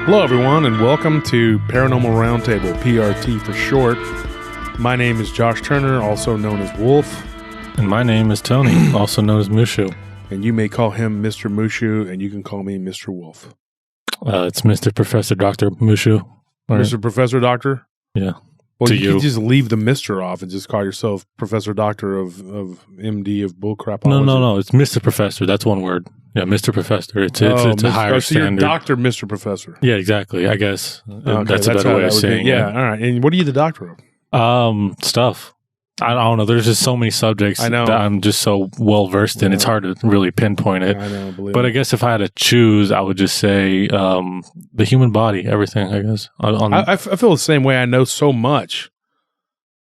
Hello, everyone, and welcome to Paranormal Round Table, PRT for short. My name is Josh Turner, also known as Wolf. And my name is Tony, also known as Mushu. And you may call him Mr. Mushu, and you can call me Mr. Wolf. It's Mr. Professor Dr. Mushu. Mr. Professor Doctor? Yeah. Well, you could just leave the Mr. off and just call yourself Professor Doctor of MD of bullcrapology. No. It's Mr. Professor. That's one word. Yeah, Mr. Professor. It's a higher standard. You're Dr. Mr. Professor. Yeah, exactly. I guess okay, that's a better way of saying it. Yeah, all right. And what are you the doctor of? Stuff. I don't know. There's just so many subjects that I'm just so well versed in. It's hard to really pinpoint it. I know, but I guess if I had to choose, I would just say the human body, everything, I guess. I feel the same way. I know so much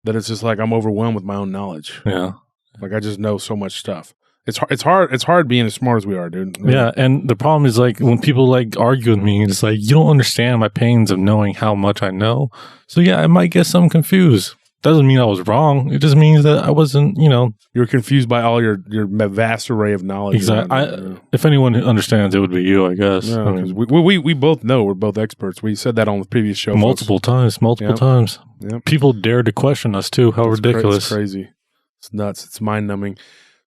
that it's just like I'm overwhelmed with my own knowledge. Yeah. Like I just know so much stuff. It's hard being as smart as we are, dude. Yeah, and the problem is like when people like argue with me, it's like you don't understand my pains of knowing how much I know. So yeah, I might get some confused. Doesn't mean I was wrong. It just means that I wasn't, You're confused by all your vast array of knowledge. Exactly. If anyone understands, it would be you, I guess. Yeah, I mean, we both know. We're both experts. We said that on the previous show. Multiple times. Yep. People dare to question us, too. How ridiculous. It's crazy. It's nuts. It's mind-numbing.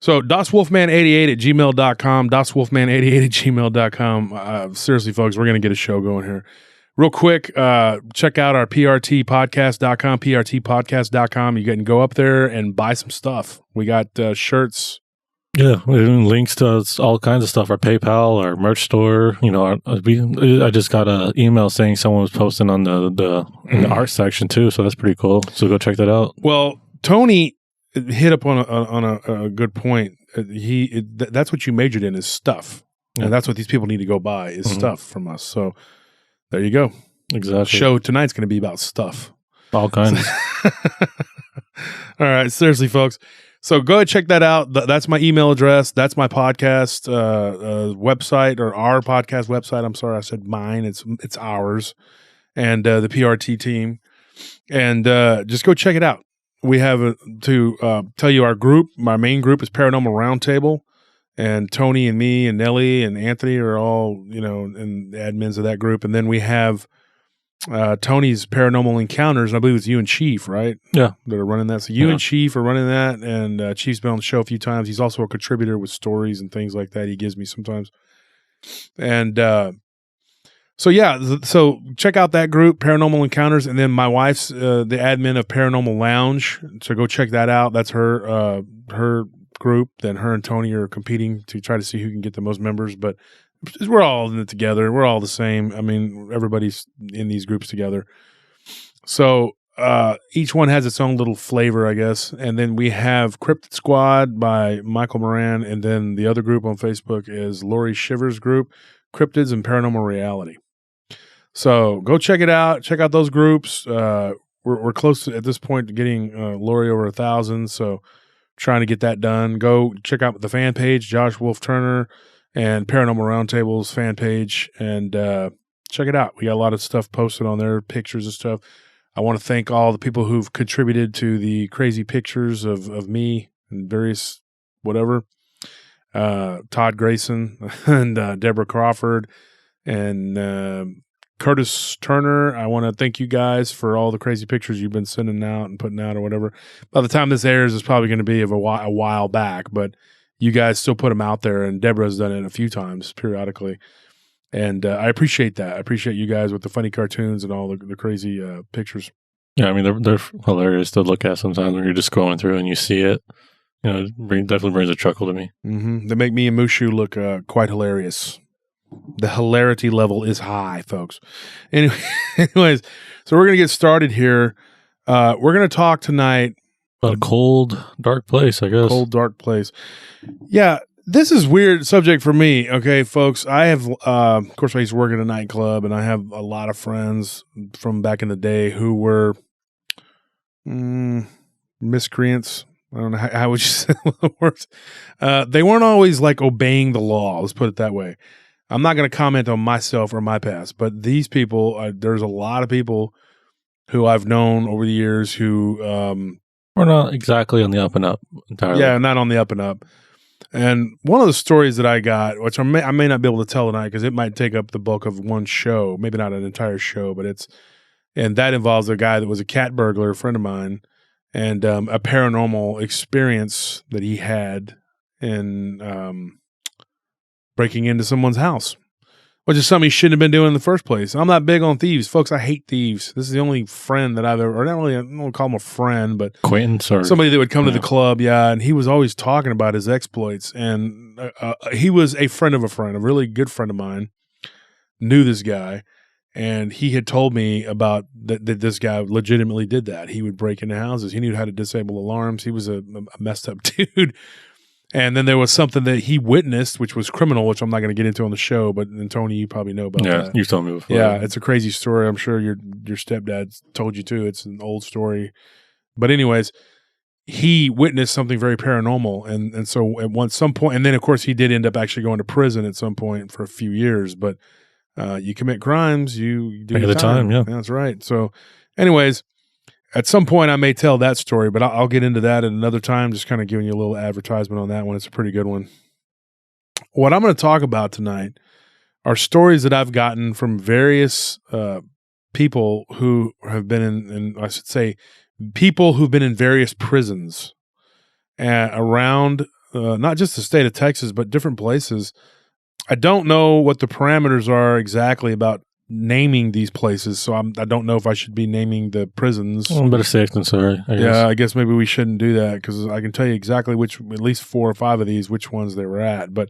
So, DasWolfman88 at gmail.com. DasWolfman88 at gmail.com. Seriously, folks, we're going to get a show going here. Real quick, check out our prtpodcast.com, prtpodcast.com. You can go up there and buy some stuff. We got shirts. Yeah, links to all kinds of stuff. Our PayPal, our merch store. I just got an email saying someone was posting on the art section too, so that's pretty cool. So go check that out. Well, Tony hit up on a good point. That's what you majored in is stuff, and that's what these people need to go buy is stuff from us. So. There you go. Exactly. Show tonight's going to be about stuff. All kinds. All right. Seriously, folks. So go ahead and check that out. That's my email address. That's my podcast website or our podcast website. I'm sorry. I said mine. It's ours and the PRT team. And just go check it out. We have to tell you our group. My main group is Paranormal Round Table. And Tony and me and Nelly and Anthony are all, and the admins of that group. And then we have Tony's Paranormal Encounters. And I believe it's you and Chief, right? Yeah. That are running that. So you and Chief are running that. And Chief's been on the show a few times. He's also a contributor with stories and things like that he gives me sometimes. And so check out that group, Paranormal Encounters. And then my wife's the admin of Paranormal Lounge. So go check that out. That's her group. Then her and Tony are competing to try to see who can get the most members, but we're all in it together. We're all the same. I mean, everybody's in these groups together. So each one has its own little flavor, I guess. And then we have Cryptid Squad by Michael Moran, and then the other group on Facebook is Lori Shivers group, Cryptids and Paranormal Reality. So go check it out. Check out those groups. We're close to, at this point, to getting Lori over 1,000. So trying to get that done. Go check out the fan page, Josh Wolf Turner, and Paranormal Roundtable's fan page, and check it out. We got a lot of stuff posted on there, pictures and stuff. I want to thank all the people who've contributed to the crazy pictures of me and various whatever. Todd Grayson and Deborah Crawford and Curtis Turner. I want to thank you guys for all the crazy pictures you've been sending out and putting out or whatever. By the time this airs, it's probably going to be of a while back, but you guys still put them out there, and Deborah's done it a few times periodically. And I appreciate that. I appreciate you guys with the funny cartoons and all the crazy pictures. Yeah, I mean, they're hilarious to look at sometimes when you're just scrolling through and you see it. It definitely brings a chuckle to me. Mm-hmm. They make me and Mushu look quite hilarious. The hilarity level is high, folks. Anyways, so we're going to get started here. We're going to talk tonight about a cold, dark place, I guess. Cold, dark place. Yeah, this is weird subject for me. Okay, folks, I have, of course, I used to work at a nightclub, and I have a lot of friends from back in the day who were miscreants. I don't know, how would you say the words? They weren't always like obeying the law. Let's put it that way. I'm not going to comment on myself or my past, but these people, there's a lot of people who I've known over the years who... we're not exactly on the up and up entirely. Yeah, not on the up and up. And one of the stories that I got, which I may not be able to tell tonight because it might take up the bulk of one show, maybe not an entire show, but and that involves a guy that was a cat burglar, a friend of mine, and a paranormal experience that he had in breaking into someone's house, which is something he shouldn't have been doing in the first place. I'm not big on thieves, folks. I hate thieves. This is the only friend that I've ever, or not really, I don't call him a friend, but acquaintance or somebody that would come to the club. Yeah. And he was always talking about his exploits. And he was a friend of a friend, a really good friend of mine, knew this guy. And he had told me about that this guy legitimately did that. He would break into houses. He knew how to disable alarms. He was a messed up dude. And then there was something that he witnessed, which was criminal, which I'm not going to get into on the show. But and Tony, you probably know about that. Yeah, you've told me before. Yeah, it's a crazy story. I'm sure your stepdad told you too. It's an old story. But anyways, he witnessed something very paranormal. And so at some point, and then of course he did end up actually going to prison at some point for a few years. But you commit crimes, you do the time. Yeah, that's right. So anyways, at some point I may tell that story, but I'll get into that at another time, just kind of giving you a little advertisement on that one. It's a pretty good one. What I'm going to talk about tonight are stories that I've gotten from various people who have been in I should say, people who've been in various prisons around not just the state of Texas, but different places. I don't know what the parameters are exactly about naming these places, so I don't know if I should be naming the prisons. Better safe than sorry, I guess. Yeah, I guess maybe we shouldn't do that because I can tell you exactly which, at least 4 or 5 of these, which ones they were at. But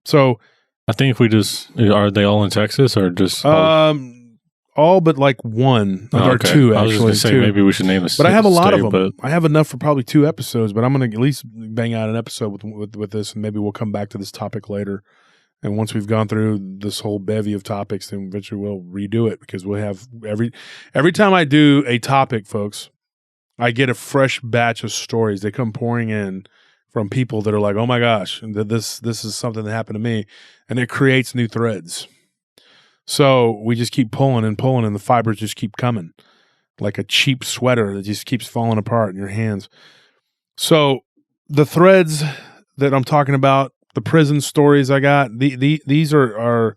so I think if we just, are they all in Texas or just all but like one or two, actually. I was just going to say maybe we should name this. But I have a lot of them. I have enough for probably 2 episodes, but I'm going to at least bang out an episode with this, and maybe we'll come back to this topic later. And once we've gone through this whole bevy of topics, then eventually we'll redo it because we'll have every time I do a topic, folks, I get a fresh batch of stories. They come pouring in from people that are like, "Oh my gosh, this is something that happened to me," and it creates new threads. So we just keep pulling, and the fibers just keep coming, like a cheap sweater that just keeps falling apart in your hands. So the threads that I'm talking about, the prison stories I got, these are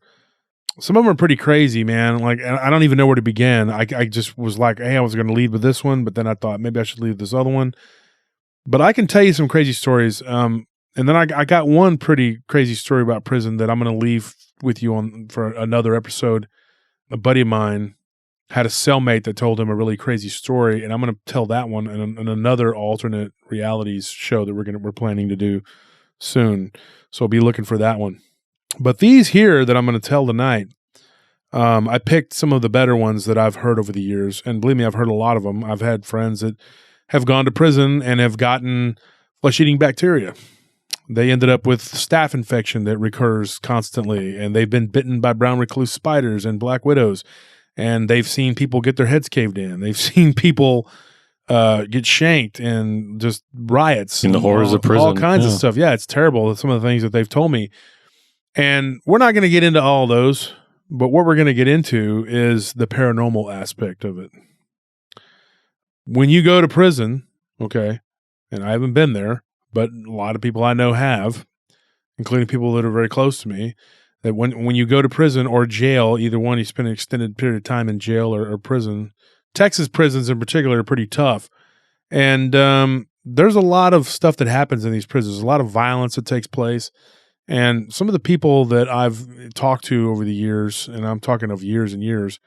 some of them are pretty crazy, man. Like, I don't even know where to begin. I just was like, hey, I was going to lead with this one, but then I thought maybe I should leave this other one. But I can tell you some crazy stories. And then I got one pretty crazy story about prison that I'm going to leave with you on for another episode. A buddy of mine had a cellmate that told him a really crazy story, and I'm going to tell that one in another alternate realities show that we're planning to do soon. So I'll be looking for that one. But these here that I'm going to tell tonight, I picked some of the better ones that I've heard over the years. And believe me, I've heard a lot of them. I've had friends that have gone to prison and have gotten flesh-eating bacteria. They ended up with staph infection that recurs constantly. And they've been bitten by brown recluse spiders and black widows. And they've seen people get their heads caved in. They've seen people get shanked and just riots. In the horrors of prison. All kinds of stuff. Yeah, it's terrible. Some of the things that they've told me. And we're not going to get into all those, but what we're going to get into is the paranormal aspect of it. When you go to prison, okay, and I haven't been there, but a lot of people I know have, including people that are very close to me, that when you go to prison or jail, either one, you spend an extended period of time in jail or prison. Texas prisons in particular are pretty tough. And there's a lot of stuff that happens in these prisons. There's a lot of violence that takes place. And some of the people that I've talked to over the years, and I'm talking of years and years,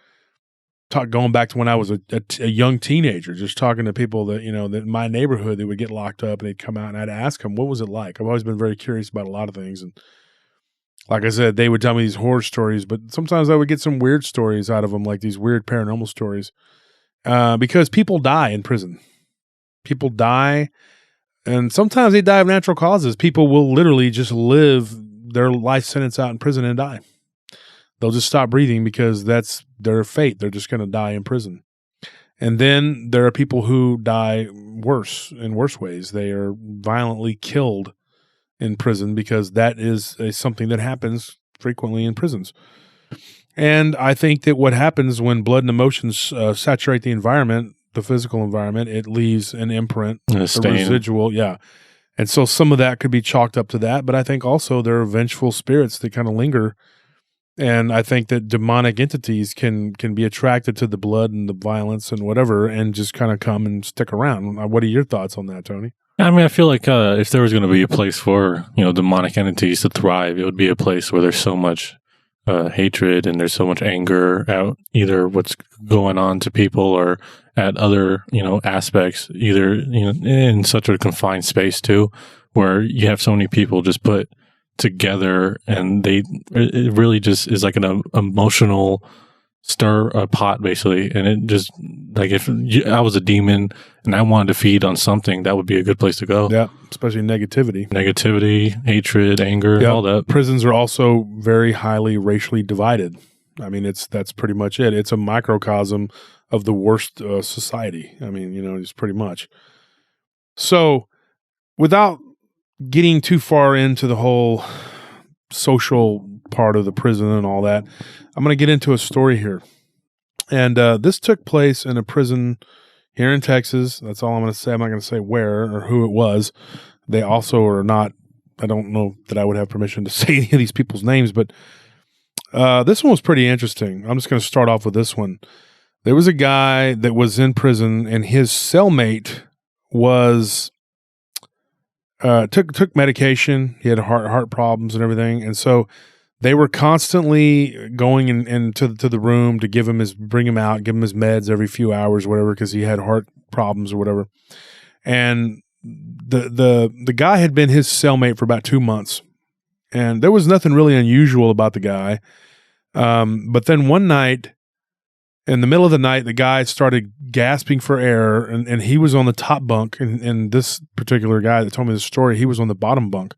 going back to when I was a young teenager, just talking to people that, that in my neighborhood, they would get locked up and they'd come out and I'd ask them, what was it like? I've always been very curious about a lot of things. And like I said, they would tell me these horror stories, but sometimes I would get some weird stories out of them, like these weird paranormal stories. Because people die in prison. People die, and sometimes they die of natural causes. People will literally just live their life sentence out in prison and die. They'll just stop breathing because that's their fate. They're just going to die in prison. And then there are people who die in worse ways. They are violently killed in prison because that is something that happens frequently in prisons. And I think that what happens when blood and emotions saturate the environment, the physical environment, it leaves an imprint, a residual, yeah. And so some of that could be chalked up to that, but I think also there are vengeful spirits that kind of linger. And I think that demonic entities can be attracted to the blood and the violence and whatever, and just kind of come and stick around. What are your thoughts on that, Tony? I mean, I feel like if there was going to be a place for, demonic entities to thrive, it would be a place where there's so much hatred and there's so much anger at either what's going on to people or at other, aspects, either, in such a confined space too, where you have so many people just put together and it really just is like an emotional stir pot basically. And it just like if I was a demon and I wanted to feed on something, that would be a good place to go. Yeah, especially negativity, hatred, anger, all that. Prisons are also very highly racially divided. I mean, that's pretty much it. It's a microcosm of the worst society. I mean, it's pretty much. So without getting too far into the whole social part of the prison and all that, I'm going to get into a story here. And this took place in a prison here in Texas. That's all I'm going to say. I'm not going to say where or who it was. They also are not, I don't know that I would have permission to say any of these people's names, but this one was pretty interesting. I'm just going to start off with this one. There was a guy that was in prison, and his cellmate was took medication. He had heart problems and everything, and so they were constantly going into the room to bring him out, give him his meds every few hours, whatever, because he had heart problems or whatever. And the guy had been his cellmate for about 2 months, and there was nothing really unusual about the guy. But then one night, in the middle of the night, the guy started gasping for air, and he was on the top bunk. And this particular guy that told me the story, he was on the bottom bunk.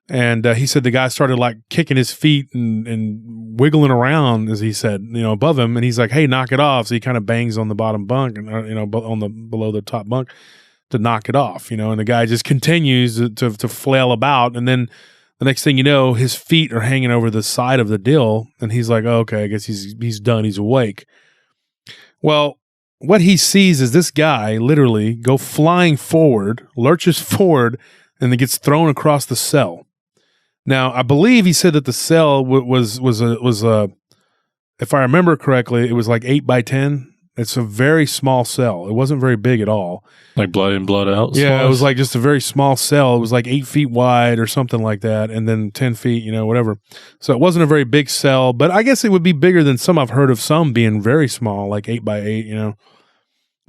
And he said the guy started like kicking his feet and wiggling around, as he said, above him. And he's like, "Hey, knock it off!" So he kind of bangs on the bottom bunk and below the top bunk to knock it off. And the guy just continues to flail about, and then the next thing you know, his feet are hanging over the side of the dill, and he's like, oh, okay, I guess he's done. He's awake. Well, what he sees is this guy literally go flying forward, lurches forward, and then gets thrown across the cell. Now, I believe he said that the cell was a, if I remember correctly, it was like 8 by 10. It's a very small cell. It wasn't very big at all. Like blood in, blood out? Yeah, it was like just a very small cell. It was like 8 feet wide or something like that, and then 10 feet, whatever. So it wasn't a very big cell, but I guess it would be bigger than some. I've heard of some being very small, like 8 by 8,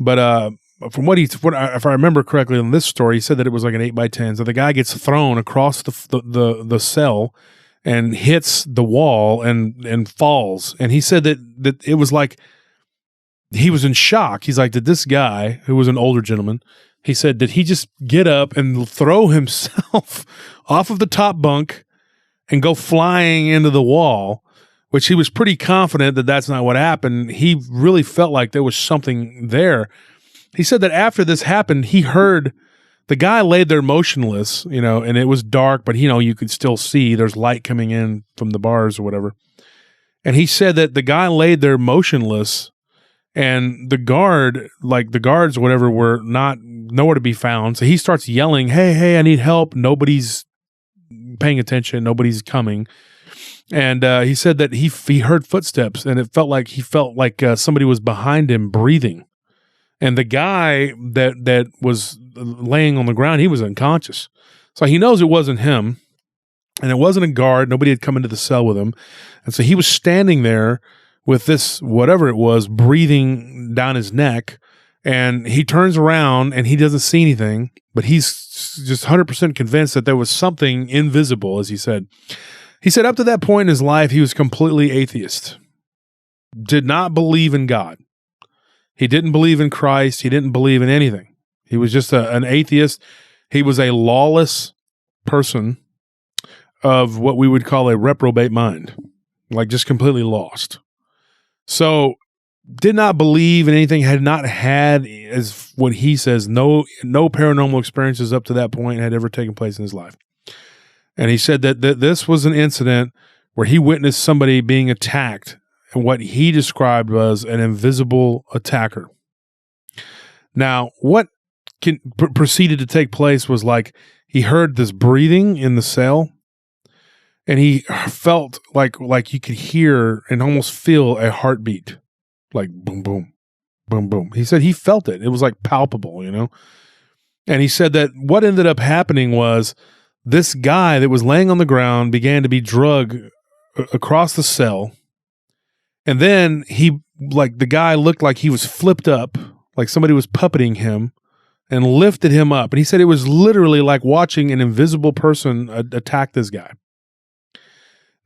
But from if I remember correctly in this story, he said that it was like an 8 by 10. So the guy gets thrown across the cell and hits the wall and falls. And he said that it was like, he was in shock. He's like, did this guy, who was an older gentleman, he said, did he just get up and throw himself off of the top bunk and go flying into the wall? Which he was pretty confident that that's not what happened. He really felt like there was something there. He said that after this happened, he heard the guy laid there motionless, and it was dark, but you could still see there's light coming in from the bars or whatever. And he said that the guy laid there motionless, and the guards, whatever, were nowhere to be found. So he starts yelling, hey, I need help. Nobody's paying attention. Nobody's coming. And he said that he heard footsteps, and it felt like somebody was behind him breathing. And the guy that was laying on the ground, he was unconscious. So he knows it wasn't him, and it wasn't a guard. Nobody had come into the cell with him. And so he was standing there with this, whatever it was, breathing down his neck, and he turns around and he doesn't see anything, but he's just 100% convinced that there was something invisible, as he said. He said up to that point in his life, he was completely atheist, did not believe in God. He didn't believe in Christ. He didn't believe in anything. He was just an atheist. He was a lawless person of what we would call a reprobate mind, like just completely lost. So did not believe in anything, had not had, as what he says, no paranormal experiences up to that point had ever taken place in his life. And he said that this was an incident where he witnessed somebody being attacked, and what he described was an invisible attacker. Now, what proceeded to take place was like he heard this breathing in the cell, and he felt like you could hear and almost feel a heartbeat, like boom, boom, boom, boom. He said he felt it. It was like palpable, you know? And he said that what ended up happening was this guy that was laying on the ground began to be drugged across the cell. And then the guy looked like he was flipped up, like somebody was puppeting him and lifted him up. And he said it was literally like watching an invisible person attack this guy.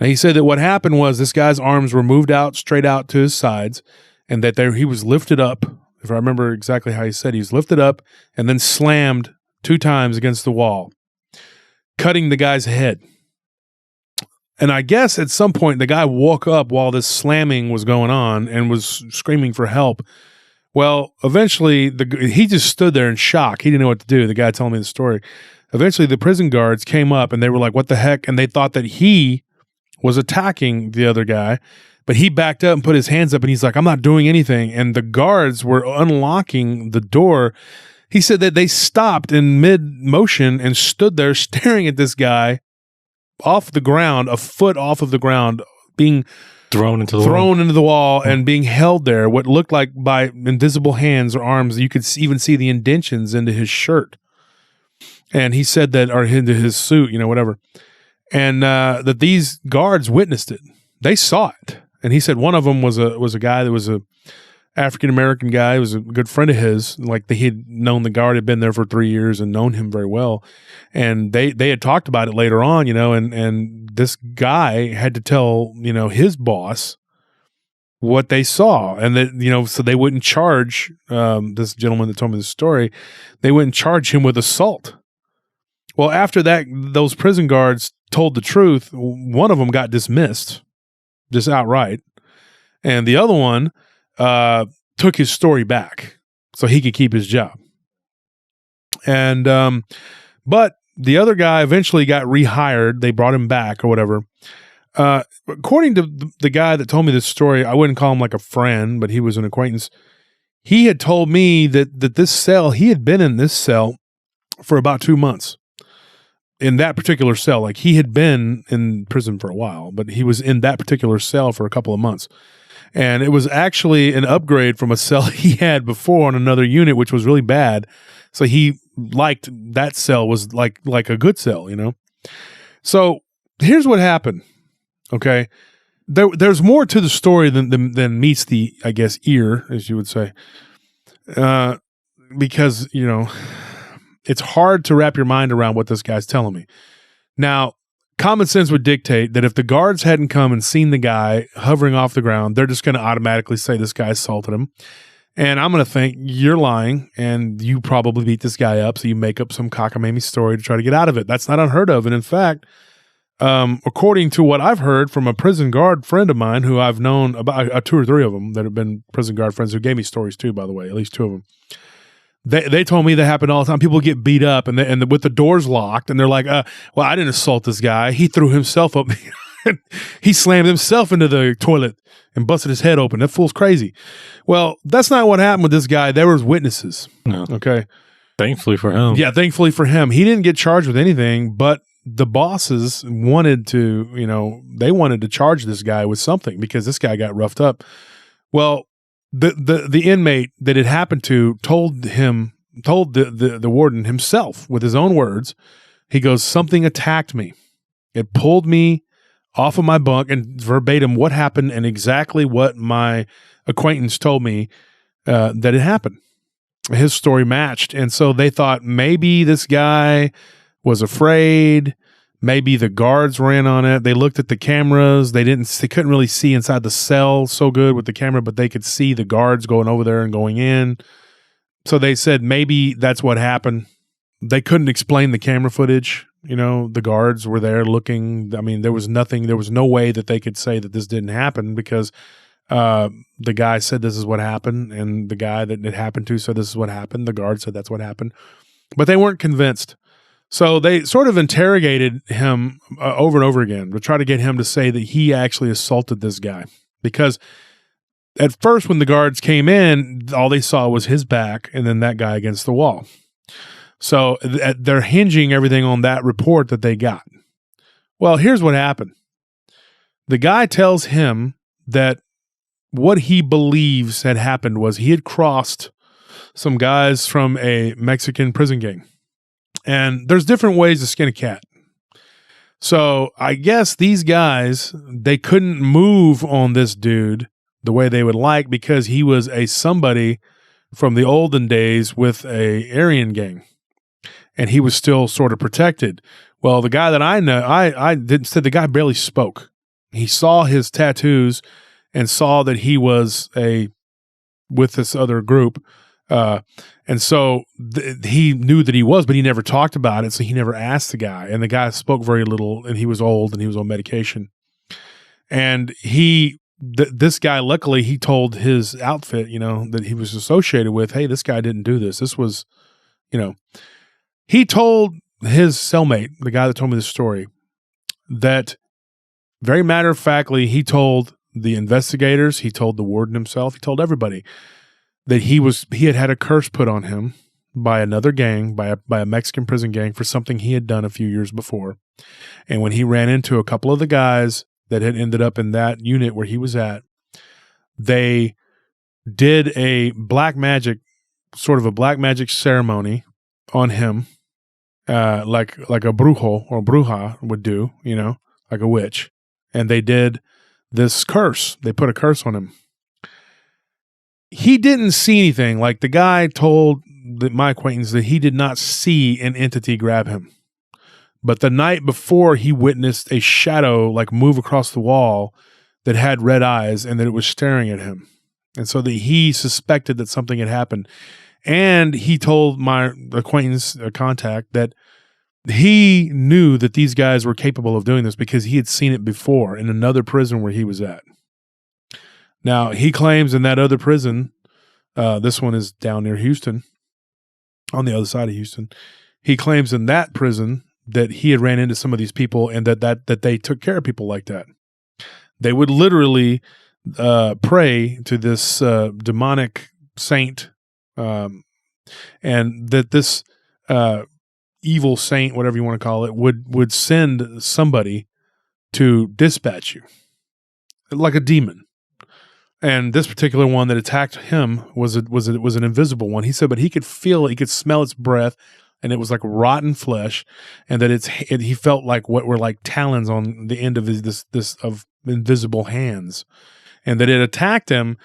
Now, he said that what happened was this guy's arms were moved out, straight out to his sides, and that he was lifted up. If I remember exactly how he said, he was lifted up and then slammed 2 times against the wall, cutting the guy's head. And I guess at some point the guy woke up while this slamming was going on and was screaming for help. Well, eventually he just stood there in shock. He didn't know what to do. The guy telling me the story. Eventually the prison guards came up and they were like, "What the heck?" And they thought that he was attacking the other guy, but he backed up and put his hands up and he's like, "I'm not doing anything." And the guards were unlocking the door. He said that they stopped in mid motion and stood there staring at this guy off the ground, a foot off of the ground, being thrown into the wall and being held there, what looked like by invisible hands or arms. You could even see the indentions into his shirt. And he said that, or into his suit, you know, whatever. And that these guards witnessed it. They saw it. And he said one of them was a guy that was a African-American guy. He was a good friend of his. Like he had known the guard, had been there for 3 years and known him very well. And they had talked about it later on, you know, and this guy had to tell, you know, his boss what they saw. And that, you know, so they wouldn't charge this gentleman that told me the story, they wouldn't charge him with assault. Well, after that, those prison guards told the truth. One of them got dismissed, just outright. And the other one took his story back so he could keep his job. And, but the other guy eventually got rehired. They brought him back or whatever. According to the guy that told me this story, I wouldn't call him like a friend, but he was an acquaintance. He had told me that this cell, he had been in this cell for about 2 months. In that particular cell, like he had been in prison for a while, but he was in that particular cell for a couple of months. And it was actually an upgrade from a cell he had before on another unit, which was really bad. So he liked that cell was like a good cell, you know? So here's what happened. Okay. There's more to the story than meets the, I guess, ear, as you would say. Because, you know, it's hard to wrap your mind around what this guy's telling me. Now, common sense would dictate that if the guards hadn't come and seen the guy hovering off the ground, they're just going to automatically say this guy assaulted him. And I'm going to think you're lying and you probably beat this guy up. So you make up some cockamamie story to try to get out of it. That's not unheard of. And in fact, according to what I've heard from a prison guard friend of mine who I've known, about 2 or 3 of them that have been prison guard friends who gave me stories too, by the way, at least 2 of them. They told me that happened all the time. People get beat up and with the doors locked and they're like, well, I didn't assault this guy. He threw himself up. He slammed himself into the toilet and busted his head open. That fool's crazy. Well, that's not what happened with this guy. There was witnesses. No. Okay. Thankfully for him. Yeah, thankfully for him. He didn't get charged with anything, but the bosses wanted to, you know, they wanted to charge this guy with something because this guy got roughed up. Well, the inmate that it happened to told the warden himself with his own words. He goes, something attacked me. It pulled me off of my bunk, and verbatim what happened and exactly what my acquaintance told me that it happened. His story matched. And so they thought maybe this guy was afraid. Maybe the guards ran on it. They looked at the cameras. They couldn't really see inside the cell so good with the camera, but they could see the guards going over there and going in. So they said maybe that's what happened. They couldn't explain the camera footage. You know, the guards were there looking. I mean, there was no way that they could say that this didn't happen because the guy said this is what happened, and the guy that it happened to said this is what happened. The guard said that's what happened, but they weren't convinced. So they sort of interrogated him over and over again to try to get him to say that he actually assaulted this guy. Because at first when the guards came in, all they saw was his back and then that guy against the wall. So they're hinging everything on that report that they got. Well, here's what happened. The guy tells him that what he believes had happened was he had crossed some guys from a Mexican prison gang. And there's different ways to skin a cat. So I guess these guys, they couldn't move on this dude the way they would like because he was a somebody from the olden days with a Aryan gang. And he was still sort of protected. Well, the guy that I know, said the guy barely spoke. He saw his tattoos and saw that he was with this other group. And so he knew that he was, but he never talked about it. So he never asked the guy. And the guy spoke very little, and he was old and he was on medication. And this guy, luckily, he told his outfit, that he was associated with, hey, this guy didn't do this. This was, he told his cellmate, the guy that told me this story, that very matter-of-factly, he told the investigators, he told the warden himself, he told everybody that he had a curse put on him by another gang, by a Mexican prison gang for something he had done a few years before. And when he ran into a couple of the guys that had ended up in that unit where he was at, they did a black magic ceremony on him, like a brujo or bruja would do, like a witch. And they did this curse. They put a curse on him. He didn't see anything. Like the guy told my acquaintance that he did not see an entity grab him. But the night before, he witnessed a shadow like move across the wall that had red eyes and that it was staring at him. And so that he suspected that something had happened. And he told my acquaintance, contact, that he knew that these guys were capable of doing this because he had seen it before in another prison where he was at. Now, he claims in that other prison, this one is down near Houston, on the other side of Houston. He claims in that prison that he had ran into some of these people and that they took care of people like that. They would literally pray to this demonic saint, and that this evil saint, whatever you want to call it, would send somebody to dispatch you, like a demon. And this particular one that attacked him was an invisible one. He said, but he could feel it, he could smell its breath, and it was like rotten flesh, and that he felt like what were like talons on the end of this of invisible hands, and that it attacked him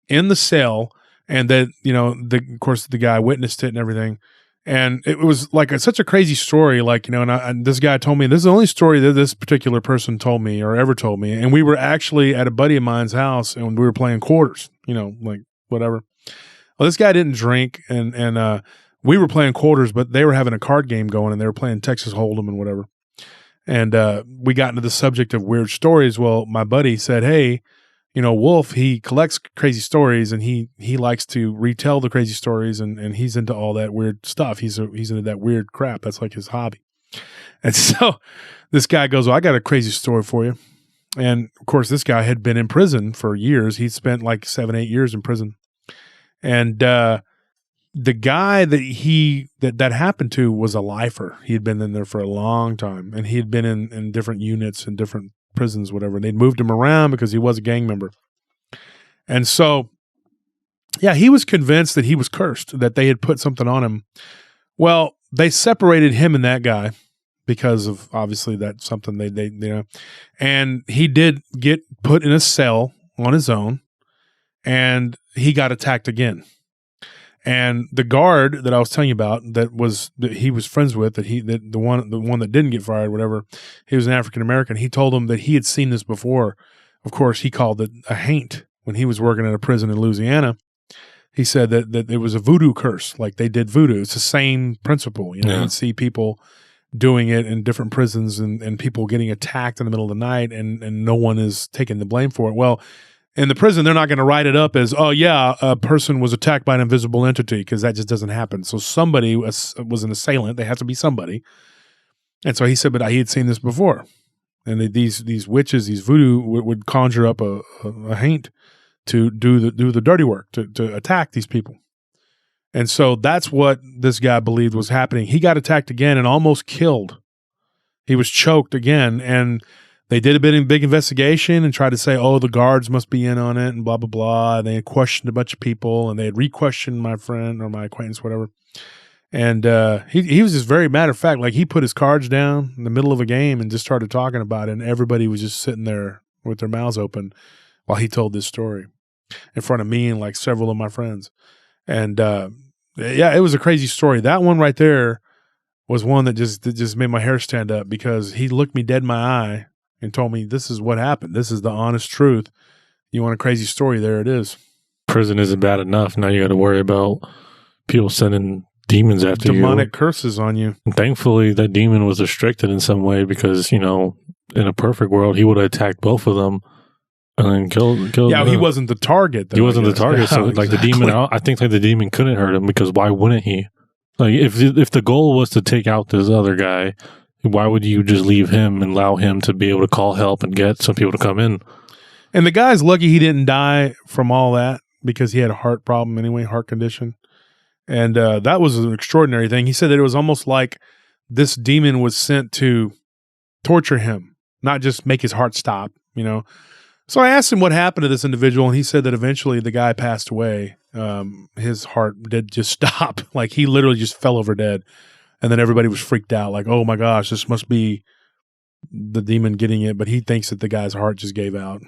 in the cell, and that of course the guy witnessed it and everything. And it was like such a crazy story, and this guy told me, this is the only story that this particular person told me or ever told me. And we were actually at a buddy of mine's house and we were playing quarters, like whatever. Well, this guy didn't drink and we were playing quarters, but they were having a card game going and they were playing Texas Hold'em and whatever. And we got into the subject of weird stories. Well, my buddy said, hey, Wolf, he collects crazy stories and he likes to retell the crazy stories and he's into all that weird stuff. He's into that weird crap. That's like his hobby. And so this guy goes, well, I got a crazy story for you. And of course, this guy had been in prison for years. He'd spent like 7-8 years in prison. And the guy that happened to was a lifer. He had been in there for a long time and he had been in different units and different prisons, whatever. They'd moved him around because he was a gang member. And so, yeah, he was convinced that he was cursed, that they had put something on him. Well, they separated him and that guy because of obviously that's something they and he did get put in a cell on his own and he got attacked again. And the guard that I was telling you about that he was friends with, the one that didn't get fired, whatever, he was an African American. He told him that he had seen this before. Of course, he called it a haint when he was working at a prison in Louisiana. He said that it was a voodoo curse, like they did voodoo. It's the same principle. Yeah. You'd see people doing it in different prisons and people getting attacked in the middle of the night and no one is taking the blame for it. Well, in the prison, they're not going to write it up as, oh, yeah, a person was attacked by an invisible entity, because that just doesn't happen. So somebody was an assailant. They have to be somebody. And so he said, but he had seen this before. And these witches, these voodoo would conjure up a haint to do the dirty work, to attack these people. And so that's what this guy believed was happening. He got attacked again and almost killed. He was choked again, and they did a big investigation and tried to say, oh, the guards must be in on it and blah, blah, blah. And they had questioned a bunch of people, and they had re-questioned my friend or my acquaintance, whatever. And he was just very matter of fact, like he put his cards down in the middle of a game and just started talking about it, and everybody was just sitting there with their mouths open while he told this story in front of me and like several of my friends. And yeah, it was a crazy story. That one right there was one that just made my hair stand up, because he looked me dead in my eye and told me, this is what happened. This is the honest truth. You want a crazy story? There it is. Prison isn't bad enough. Now you got to worry about people sending demons after you. Demonic curses on you. And thankfully, that demon was restricted in some way, because, you know, in a perfect world, he would have attacked both of them and then killed Yeah, he wasn't the target, though. He wasn't the target. Yeah, so, like, the demon, I think, like, the demon couldn't hurt him, because why wouldn't he? Like, if the goal was to take out this other guy, why would you just leave him and allow him to be able to call help and get some people to come in? And the guy's lucky he didn't die from all that, because he had a heart problem anyway, heart condition. And that was an extraordinary thing. He said that it was almost like this demon was sent to torture him, not just make his heart stop, you know. So I asked him what happened to this individual, and he said that eventually the guy passed away. His heart did just stop. Like, he literally just fell over dead. And then everybody was freaked out, like, oh my gosh, this must be the demon getting it. But he thinks that the guy's heart just gave out.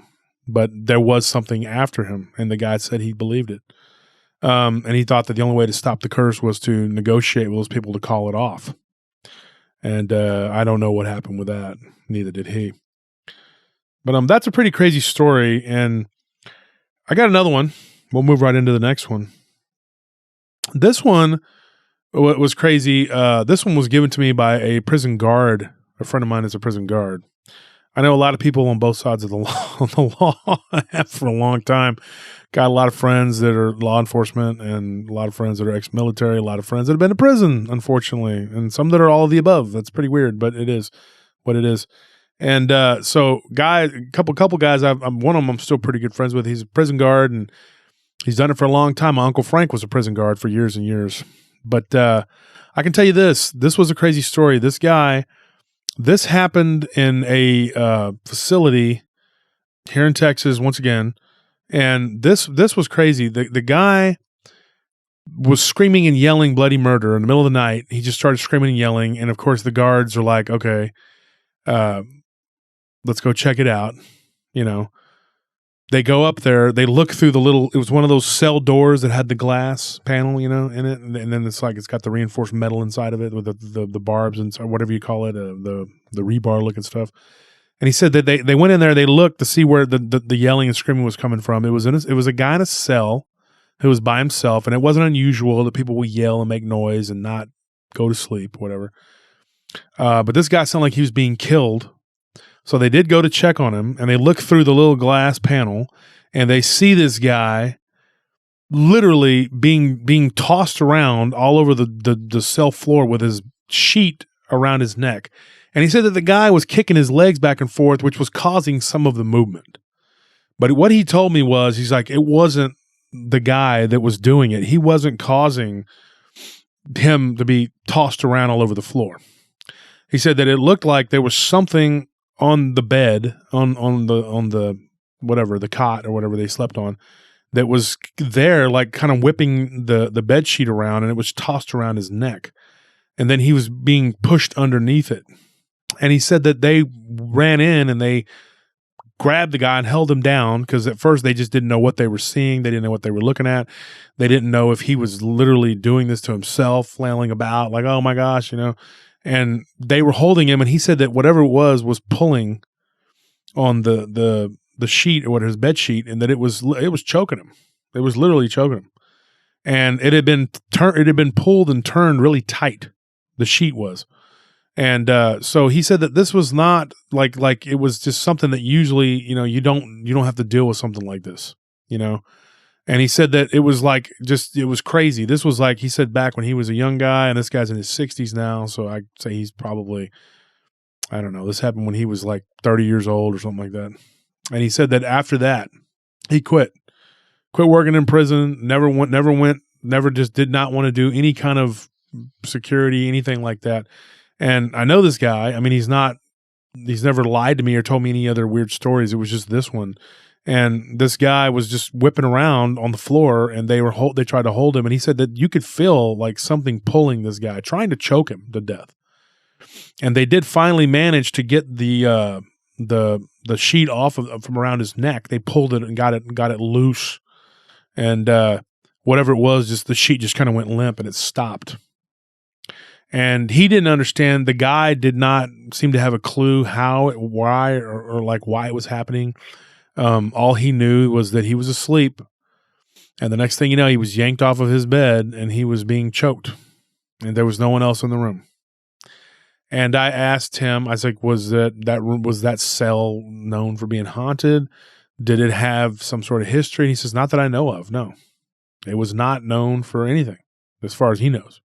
But there was something after him, and the guy said he believed it. And he thought that the only way to stop the curse was to negotiate with those people to call it off. And I don't know what happened with that. Neither did he. But that's a pretty crazy story. And I got another one. We'll move right into the next one. This one was crazy. This one was given to me by a prison guard. A friend of mine is a prison guard. I know a lot of people on both sides of the law have for a long time. Got a lot of friends that are law enforcement, and a lot of friends that are ex-military, a lot of friends that have been to prison, unfortunately, and some that are all of the above. That's pretty weird, but it is what it is. And so, couple guys, one of them I'm still pretty good friends with. He's a prison guard, and he's done it for a long time. My Uncle Frank was a prison guard for years and years. But I can tell you this was a crazy story. This guy, this happened in a facility here in Texas once again. And this was crazy. The guy was screaming and yelling bloody murder in the middle of the night. He just started screaming and yelling. And of course the guards are like, okay, let's go check it out. You know, they go up there, they look through it was one of those cell doors that had the glass panel, you know, in it. And then it's like, it's got the reinforced metal inside of it with the barbs and whatever you call it, the rebar looking stuff. And he said that they went in there, they looked to see where the yelling and screaming was coming from. It was a guy in a cell who was by himself, and it wasn't unusual that people would yell and make noise and not go to sleep, whatever. But this guy sounded like he was being killed. So they did go to check on him, and they look through the little glass panel, and they see this guy literally being tossed around all over the cell floor with his sheet around his neck. And he said that the guy was kicking his legs back and forth, which was causing some of the movement. But what he told me was, he's like, it wasn't the guy that was doing it. He wasn't causing him to be tossed around all over the floor. He said that it looked like there was something on the bed, on the whatever, the cot or whatever they slept on, that was there, like kind of whipping the bed sheet around, and it was tossed around his neck. And then he was being pushed underneath it. And he said that they ran in and they grabbed the guy and held him down, because at first they just didn't know what they were seeing. They didn't know what they were looking at. They didn't know if he was literally doing this to himself, flailing about like, oh my gosh, you know. And they were holding him, and he said that whatever it was pulling on the sheet or what, his bed sheet, and that it was choking him. It was literally choking him. And it had been pulled and turned really tight. The sheet was. And so he said that this was not like it was just something that usually, you know, you don't have to deal with something like this, you know. And he said that it was like it was crazy. This was like, he said, back when he was a young guy, and this guy's in his 60s now. So I'd say he's probably, I don't know, this happened when he was like 30 years old or something like that. And he said that after that, he quit working in prison, never went never just did not want to do any kind of security, anything like that. And I know this guy. I mean, he's never lied to me or told me any other weird stories. It was just this one. And this guy was just whipping around on the floor, and they tried to hold him, and he said that you could feel like something pulling this guy, trying to choke him to death. And they did finally manage to get the sheet off from around his neck. They pulled it and got it loose, and whatever it was, just the sheet just kind of went limp and it stopped. And he didn't understand. The guy did not seem to have a clue why it was happening. All he knew was that he was asleep, and the next thing you know, he was yanked off of his bed and he was being choked, and there was no one else in the room. And I asked him, I was like, was that cell known for being haunted? Did it have some sort of history? And he says, not that I know of. No, it was not known for anything as far as he knows.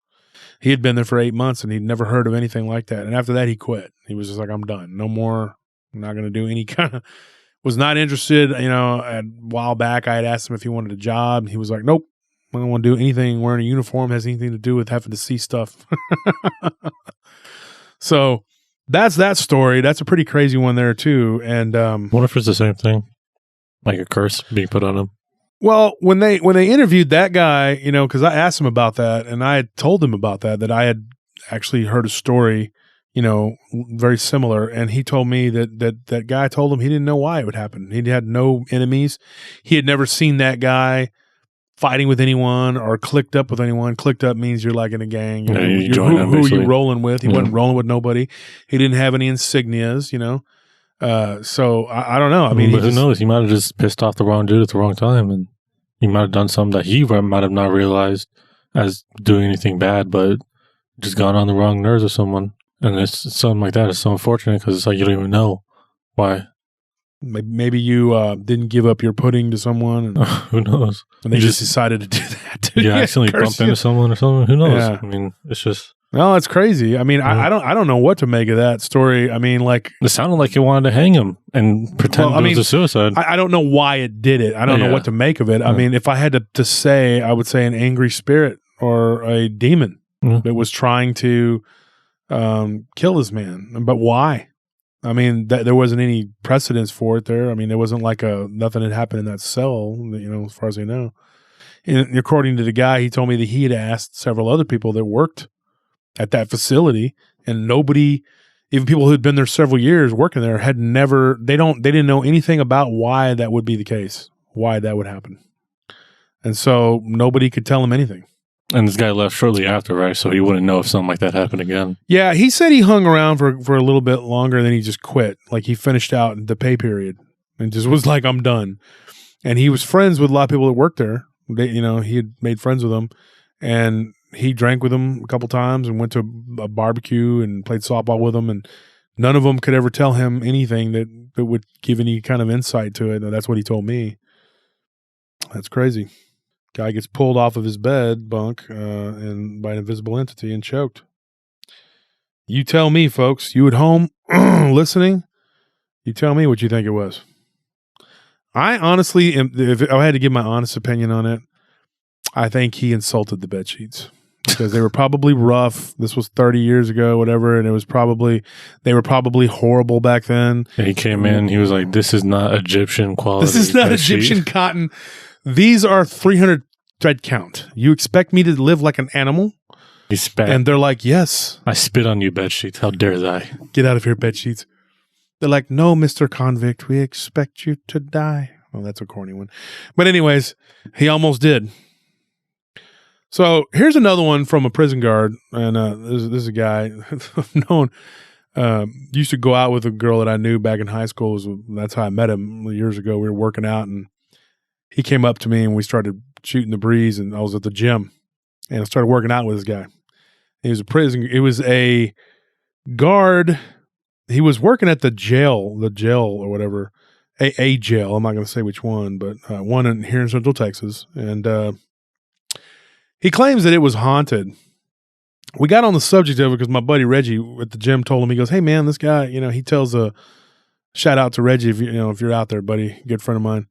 He had been there for 8 months and he'd never heard of anything like that. And after that, he quit. He was just like, I'm done. No more. I'm not going to do any kind of, was not interested. A while back, I had asked him if he wanted a job. He was like, nope, I don't want to do anything wearing a uniform has anything to do with having to see stuff. So that's that story. That's a pretty crazy one there too. And what if it's the same thing? Like a curse being put on him? Well, when they interviewed that guy, because I asked him about that, and I had told him about that I had actually heard a story, very similar. And he told me that guy told him he didn't know why it would happen. He had no enemies. He had never seen that guy fighting with anyone or clicked up with anyone. Clicked up means you're like in a gang. Who are you rolling with? He wasn't rolling with nobody. He didn't have any insignias, So I don't know. I mean, who knows? He might have just pissed off the wrong dude at the wrong time, and he might have done something that he might have not realized as doing anything bad, but just gone on the wrong nerves of someone. And it's something like that. It's so unfortunate because it's like you don't even know why. Maybe you didn't give up your pudding to someone. And, who knows? And they just decided to do that. You accidentally bump into someone or something. Who knows? Yeah. I mean, it's just... No, it's crazy. I mean, I don't know what to make of that story. I mean, like... It sounded like it wanted to hang him and pretend it was a suicide. I don't know why it did it. I don't know what to make of it. I mean, if I had to say, I would say an angry spirit or a demon that was trying to kill this man. But why? I mean, there wasn't any precedence for it there. I mean, there wasn't like nothing had happened in that cell, as far as I know. And according to the guy, he told me that he had asked several other people that worked at that facility, and nobody, even people who had been there several years working there, they didn't know anything about why that would be the case, why that would happen. And so nobody could tell him anything. And this guy left shortly after, right? So he wouldn't know if something like that happened again. Yeah, he said he hung around for a little bit longer, and then he just quit. Like he finished out the pay period and just was like, I'm done. And he was friends with a lot of people that worked there. He had made friends with them, and he drank with them a couple times and went to a barbecue and played softball with them. And none of them could ever tell him anything that would give any kind of insight to it. And that's what he told me. That's crazy. Guy gets pulled off of his bed bunk and by an invisible entity and choked. You tell me, folks. You at home listening? You tell me what you think it was. I honestly, if I had to give my honest opinion on it, I think he insulted the bed sheets because they were probably rough. This was 30 years ago, whatever, and they were probably horrible back then. And he came in, he was like, "This is not Egyptian quality. This is not Egyptian cotton. These are 300 thread count. You expect me to live like an animal?" He spat. And they're like, "Yes. I spit on you, bed sheets. How dare I? Get out of here, bed sheets." They're like, "No, Mr. Convict, we expect you to die." Oh, that's a corny one. But anyways, he almost did. So here's another one from a prison guard. And this is a guy I've known. Used to go out with a girl that I knew back in high school. That's how I met him years ago. We were working out, and he came up to me, and we started shooting the breeze, and I was at the gym, and I started working out with this guy. He was a guard. He was working at the jail or whatever, a jail. I'm not going to say which one, but one here in Central Texas. And he claims that it was haunted. We got on the subject of it because my buddy Reggie at the gym told him, he goes, "Hey man, this guy, he tells a shout out to Reggie if you're out there, buddy, good friend of mine.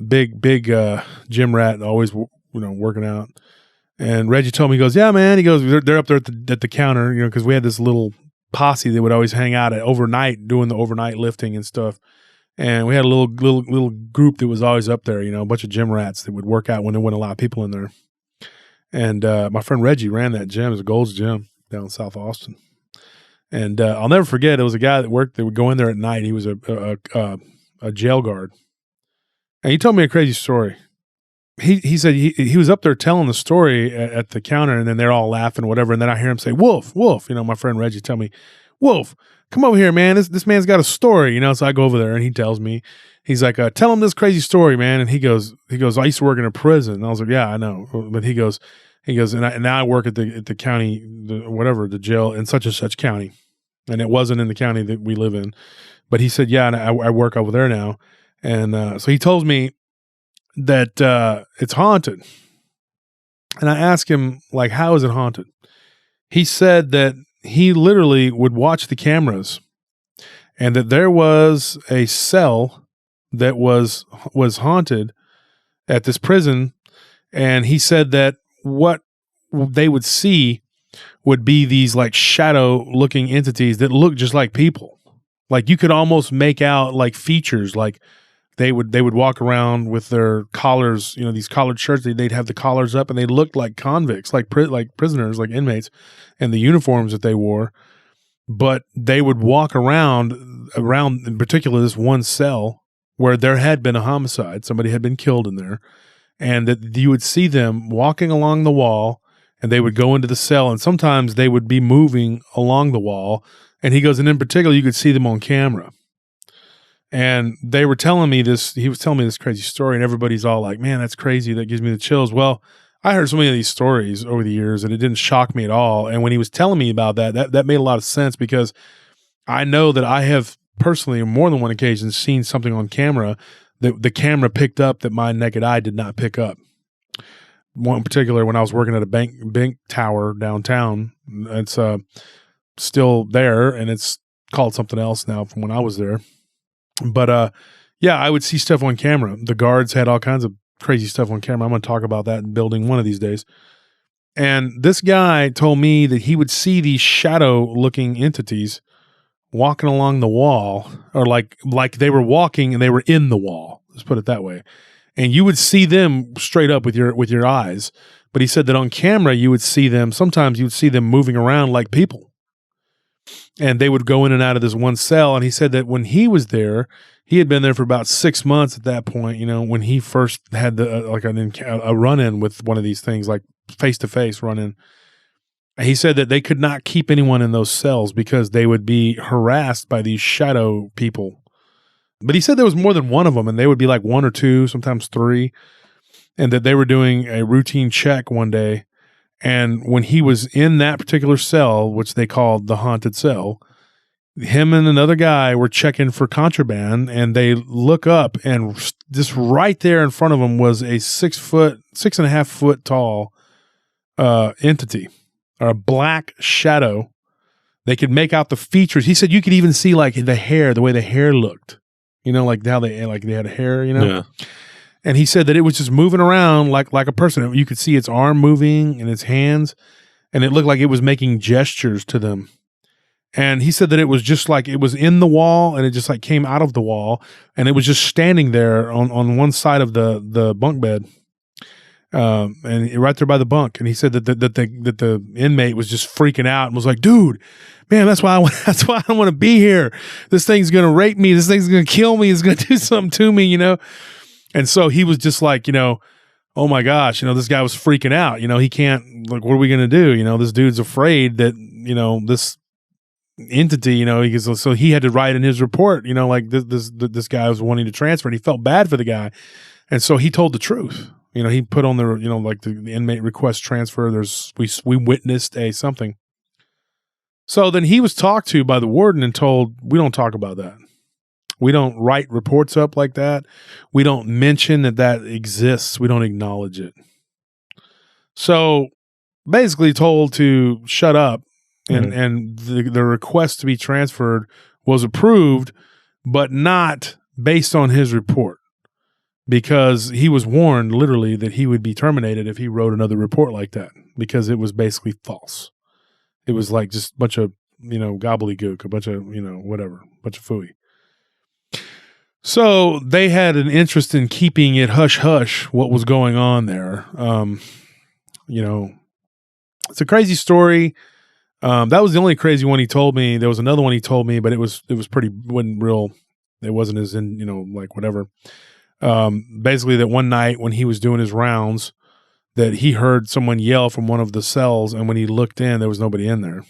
Big gym rat, always working out. And Reggie told me, he goes, yeah, man. He goes, they're up there at the counter, because we had this little posse that would always hang out at overnight doing the overnight lifting and stuff. And we had a little group that was always up there, a bunch of gym rats that would work out when there weren't a lot of people in there. And my friend Reggie ran that gym. It was a Gold's Gym down in South Austin. And I'll never forget, it was a guy that would go in there at night. He was a jail guard. And he told me a crazy story. He said he was up there telling the story at the counter, and then they're all laughing, whatever. And then I hear him say, Wolf, my friend Reggie tell me, Wolf, come over here, man. This man's got a story, So I go over there and he tells me, he's like, tell him this crazy story, man. And he goes, I used to work in a prison. And I was like, yeah, I know. But he goes, and now I work at the county, the jail in such and such county. And it wasn't in the county that we live in. But he said, yeah, and I work over there now. And so he told me that it's haunted. And I asked him, like, how is it haunted? He said that he literally would watch the cameras and that there was a cell that was haunted at this prison. And he said that what they would see would be these like shadow looking entities that look just like people. Like you could almost make out like features, like they would walk around with their collars, these collared shirts. They'd have the collars up, and they looked like convicts, like prisoners, like inmates, and the uniforms that they wore. But they would walk around in particular this one cell where there had been a homicide. Somebody had been killed in there, and that you would see them walking along the wall, and they would go into the cell, and sometimes they would be moving along the wall. And he goes, and in particular, you could see them on camera. And they were telling me this, he was telling me this crazy story, and everybody's all like, man, that's crazy. That gives me the chills. Well, I heard so many of these stories over the years, and it didn't shock me at all. And when he was telling me about that made a lot of sense, because I know that I have personally, on more than one occasion, seen something on camera that the camera picked up that my naked eye did not pick up. One in particular, when I was working at a bank tower downtown, it's still there, and it's called something else now from when I was there. But yeah, I would see stuff on camera. The guards had all kinds of crazy stuff on camera. I'm going to talk about that in building one of these days. And this guy told me that he would see these shadow-looking entities walking along the wall, or like they were walking and they were in the wall. Let's put it that way. And you would see them straight up with your eyes. But he said that on camera, you would see them. Sometimes you would see them moving around like people. And they would go in and out of this one cell. And he said that when he was there, he had been there for about 6 months at that point, when he first had a run-in with one of these things, like face-to-face run-in. He said that they could not keep anyone in those cells because they would be harassed by these shadow people. But he said there was more than one of them, and they would be like 1 or 2, sometimes 3, and that they were doing a routine check one day. And when he was in that particular cell, which they called the haunted cell, him and another guy were checking for contraband, and they look up, and just right there in front of them was a 6.5 foot tall entity, or a black shadow. They could make out the features. He said you could even see like the hair, the way the hair looked, like how they had hair, Yeah. And he said that it was just moving around like a person. You could see its arm moving and its hands, and it looked like it was making gestures to them. And he said that it was just like it was in the wall, and it just like came out of the wall, and it was just standing there on one side of the bunk bed, and right there by the bunk. And he said that the inmate was just freaking out and was like, "Dude, man, that's why I want to be here. This thing's gonna rape me. This thing's gonna kill me. It's gonna do something to me, And so he was just like, oh my gosh, this guy was freaking out. He can't, like, what are we going to do? This dude's afraid that, this entity, so he had to write in his report, like this guy was wanting to transfer, and he felt bad for the guy. And so he told the truth. He put on the, like the inmate request transfer. We witnessed something. So then he was talked to by the warden and told, we don't talk about that. We don't write reports up like that. We don't mention that exists. We don't acknowledge it. So basically told to shut up, and the request to be transferred was approved, but not based on his report. because he was warned literally that he would be terminated if he wrote another report like that, because it was basically false. It was like just a bunch of, gobbledygook, a bunch of, whatever, a bunch of phooey. So they had an interest in keeping it hush hush what was going on there. It's a crazy story. That was the only crazy one he told me. There was another one he told me, but it was wasn't real. It wasn't as in, like whatever. Basically that one night when he was doing his rounds, that he heard someone yell from one of the cells, and when he looked in, there was nobody in there.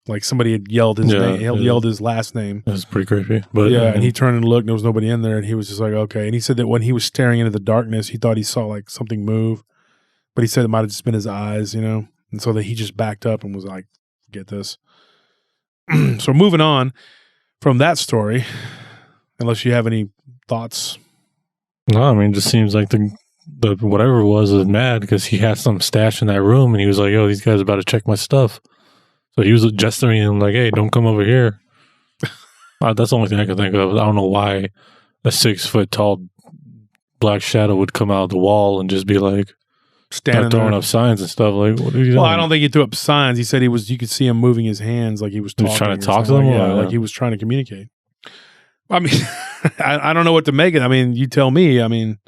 Like somebody had yelled his name, yelled his last name. That's pretty creepy. But and he turned and looked, and there was nobody in there, and he was just like, okay. And he said that when he was staring into the darkness, he thought he saw like something move, but he said it might have just been his eyes, and so that he just backed up and was like, "Get this." So moving on from that story, unless you have any thoughts. No, I mean, it just seems like the whatever it was mad because he had some stash in that room, and he was like, "Yo, these guys are about to check my stuff." So he was gesturing him like, "Hey, don't come over here." That's the only thing I can think of. I don't know why a 6-foot tall black shadow would come out of the wall and just be like standing throwing there. up signs and stuff. Like, what are you doing? Well, I don't think he threw up signs. He said you could see him moving his hands like he was talking. He was trying to talk to them? Like he was trying to communicate. I mean, I don't know what to make it. I mean, you tell me. I mean,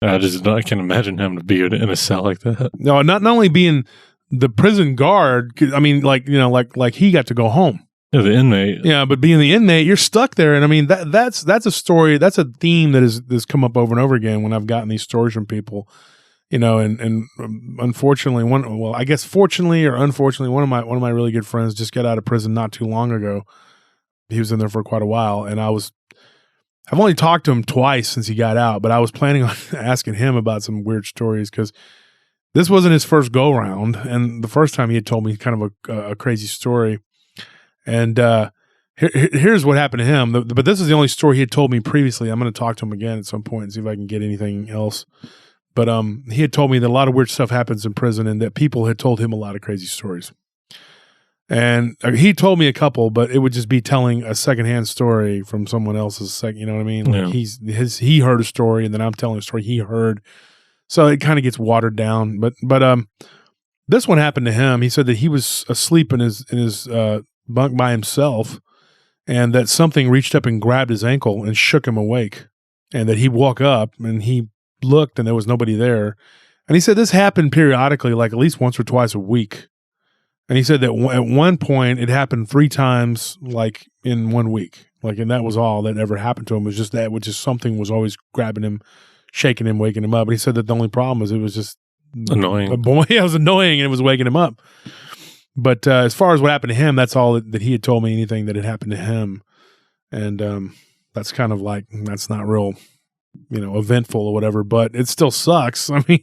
I can't imagine him to be in a cell like that. No, not only being the prison guard. I mean, like he got to go home. Yeah, the inmate. Yeah, but being the inmate, you're stuck there. And I mean, that's a story. That's a theme that has come up over and over again when I've gotten these stories from people. And unfortunately, fortunately or unfortunately, one of my really good friends just got out of prison not too long ago. He was in there for quite a while, and I've only talked to him twice since he got out, but I was planning on asking him about some weird stories because this wasn't his first go round, and the first time he had told me kind of a crazy story. And here's what happened to him. But this is the only story he had told me previously. I'm going to talk to him again at some point and see if I can get anything else. But he had told me that a lot of weird stuff happens in prison, and that people had told him a lot of crazy stories. And he told me a couple, but it would just be telling a secondhand story from someone else's you know what I mean? Like he heard a story, and then I'm telling a story he heard. So it kind of gets watered down. But this one happened to him. He said that he was asleep in his bunk by himself, and that something reached up and grabbed his ankle and shook him awake, and that he woke up and he looked and there was nobody there. And he said this happened periodically, like at least once or twice a week. And he said that at one point it happened 3 times, like in 1 week. Like, and that was all that ever happened to him, was just that, which is something was always grabbing him, shaking him, waking him up. But he said that the only problem was it was just annoying. It was annoying, and it was waking him up. But as far as what happened to him, that's all that he had told me, anything that had happened to him. And that's kind of like, that's not real, eventful or whatever, but it still sucks. I mean,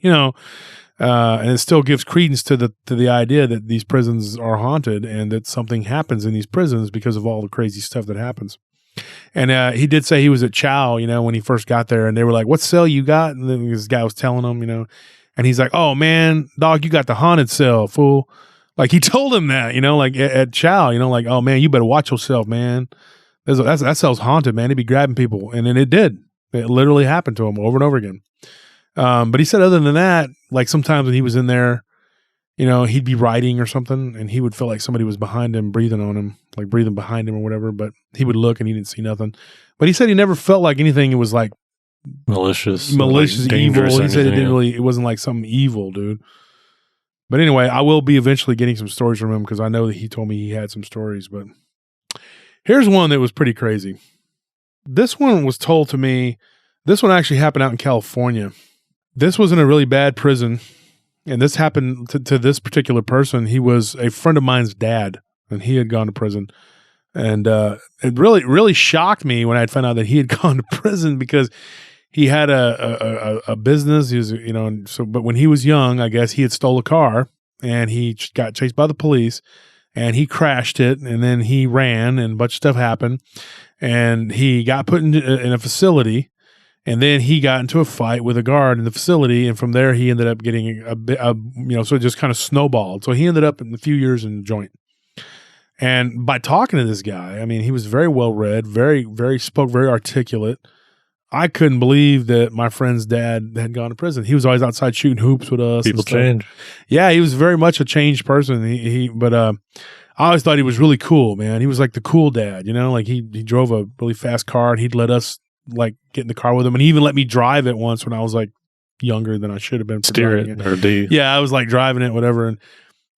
and it still gives credence to the idea that these prisons are haunted and that something happens in these prisons because of all the crazy stuff that happens. And he did say he was at Chow, when he first got there, and they were like, "What cell you got?" And then this guy was telling him, and he's like, "Oh man, dog, you got the haunted cell, fool." Like he told him that, like at Chow, like, "Oh man, you better watch yourself, man. That cell's haunted, man. He'd be grabbing people." And then it did. It literally happened to him over and over again. But he said other than that, like sometimes when he was in there, he'd be writing or something, and he would feel like somebody was behind him, breathing on him, like breathing behind him or whatever, but he would look and he didn't see nothing. But he said he never felt like anything. It was like malicious, like evil. He said it wasn't like something evil, dude. But anyway, I will be eventually getting some stories from him because I know that he told me he had some stories. But here's one that was pretty crazy. This one was told to me. This one actually happened out in California. This was in a really bad prison, and this happened to this particular person. He was a friend of mine's dad, and he had gone to prison. And it really, really shocked me when I found out that he had gone to prison because he had a business. He was, but when he was young, I guess he had stole a car, and he got chased by the police, and he crashed it, and then he ran, and a bunch of stuff happened, and he got put in a facility. And then he got into a fight with a guard in the facility, and from there he ended up getting so it just kind of snowballed. So he ended up in a few years in the joint. And by talking to this guy, I mean, he was very well read, spoke very articulate. I couldn't believe that my friend's dad had gone to prison. He was always outside shooting hoops with us. People change. Yeah, he was very much a changed person. But I always thought he was really cool, man. He was like the cool dad, you know, like he drove a really fast car and he'd let us like get in the car with him. And he even let me drive it once when I was like younger than I should have been. Steer it. Or Yeah, I was like driving it, whatever.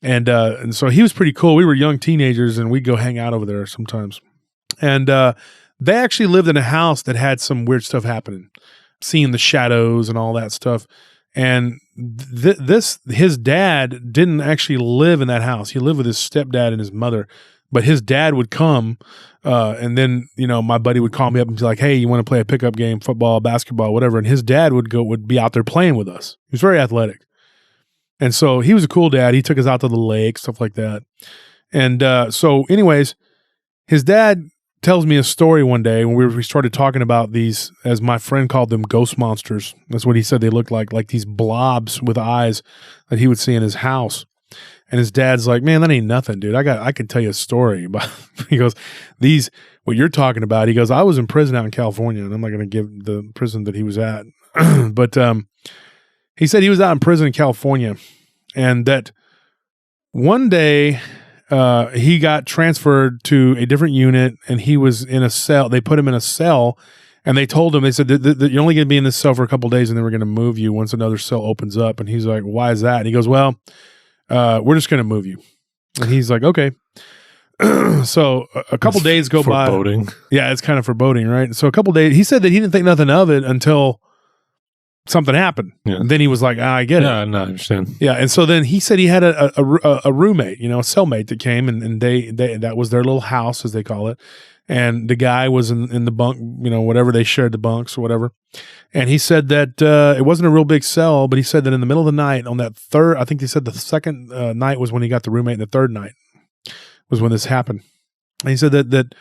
And so he was pretty cool. We were young teenagers and we'd go hang out over there sometimes. And they actually lived in a house that had some weird stuff happening, seeing the shadows and all that stuff. And his dad didn't actually live in that house. He lived with his stepdad and his mother. But his dad would come, and then, you know, my buddy would call me up and be like, hey, you want to play a pickup game, football, basketball, whatever. And his dad would be out there playing with us. He was very athletic. And so he was a cool dad. He took us out to the lake, stuff like that. And so anyways, his dad tells me a story one day when we started talking about these, as my friend called them, ghost monsters. That's what he said they looked like these blobs with eyes that he would see in his house. And his dad's like, man, that ain't nothing, dude. I can tell you a story about, he goes, what you're talking about. He goes, I was in prison out in California, and I'm not going to give the prison that he was at. But he said he was out in prison in California, and that one day he got transferred to a different unit, and he was in a cell. They put him in a cell, and they told him, they said, that you're only going to be in this cell for a couple of days, and then we're going to move you once another cell opens up. And he's like, why is that? And he goes, well, we're just going to move you. And he's like, okay. So a couple days go by. Foreboding. Yeah, it's kind of foreboding, right? So a couple days, he said that he didn't think nothing of it until something happened. Yeah. And then he was like, I get it. Yeah, no, I understand. Yeah. And so then he said he had a roommate, you know, a cellmate that came, and they that was their little house, as they call it. And the guy was in the bunk, you know, whatever, they shared the bunks or whatever. And he said that it wasn't a real big cell, but he said that in the middle of the night on that third, I think they said the second night was when he got the roommate, and the third night was when this happened. And he said that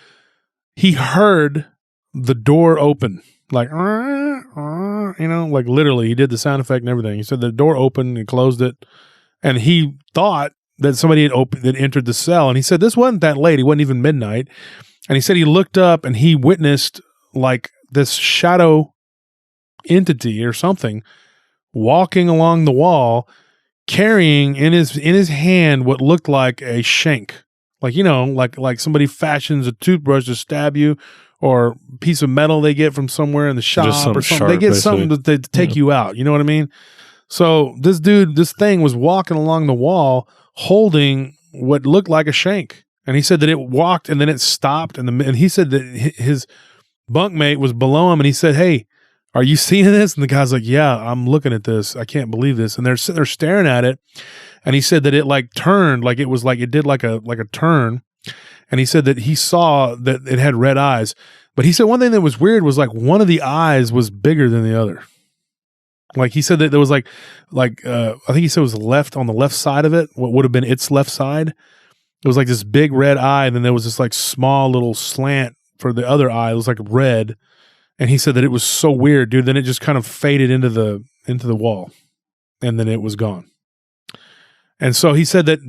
he heard the door open, like, you know, like literally he did the sound effect and everything. He said the door opened and closed it. And he thought that somebody had entered the cell. And he said this wasn't that late. It wasn't even midnight. And he said he looked up and he witnessed like this shadow entity or something walking along the wall, carrying in his hand what looked like a shank. Like, you know, like somebody fashions a toothbrush to stab you, or a piece of metal they get from somewhere in the shop or something. Sharp, they get basically. something to take you out. You know what I mean? So this thing was walking along the wall holding what looked like a shank. And he said that it walked and then it stopped. And he said that his bunkmate was below him, and he said, hey, are you seeing this? And the guy's like, yeah, I'm looking at this. I can't believe this. And they're sitting there staring at it. And he said that it like turned, like it was like, it did like a turn. And he said that he saw that it had red eyes. But he said one thing that was weird was like one of the eyes was bigger than the other. Like he said that there was like I think he said it was left on the left side of it, what would have been its left side. It was like this big red eye, and then there was this like small little slant for the other eye. It was like red. And he said that it was so weird, dude. Then it just kind of faded into the wall, and then it was gone. And so he said that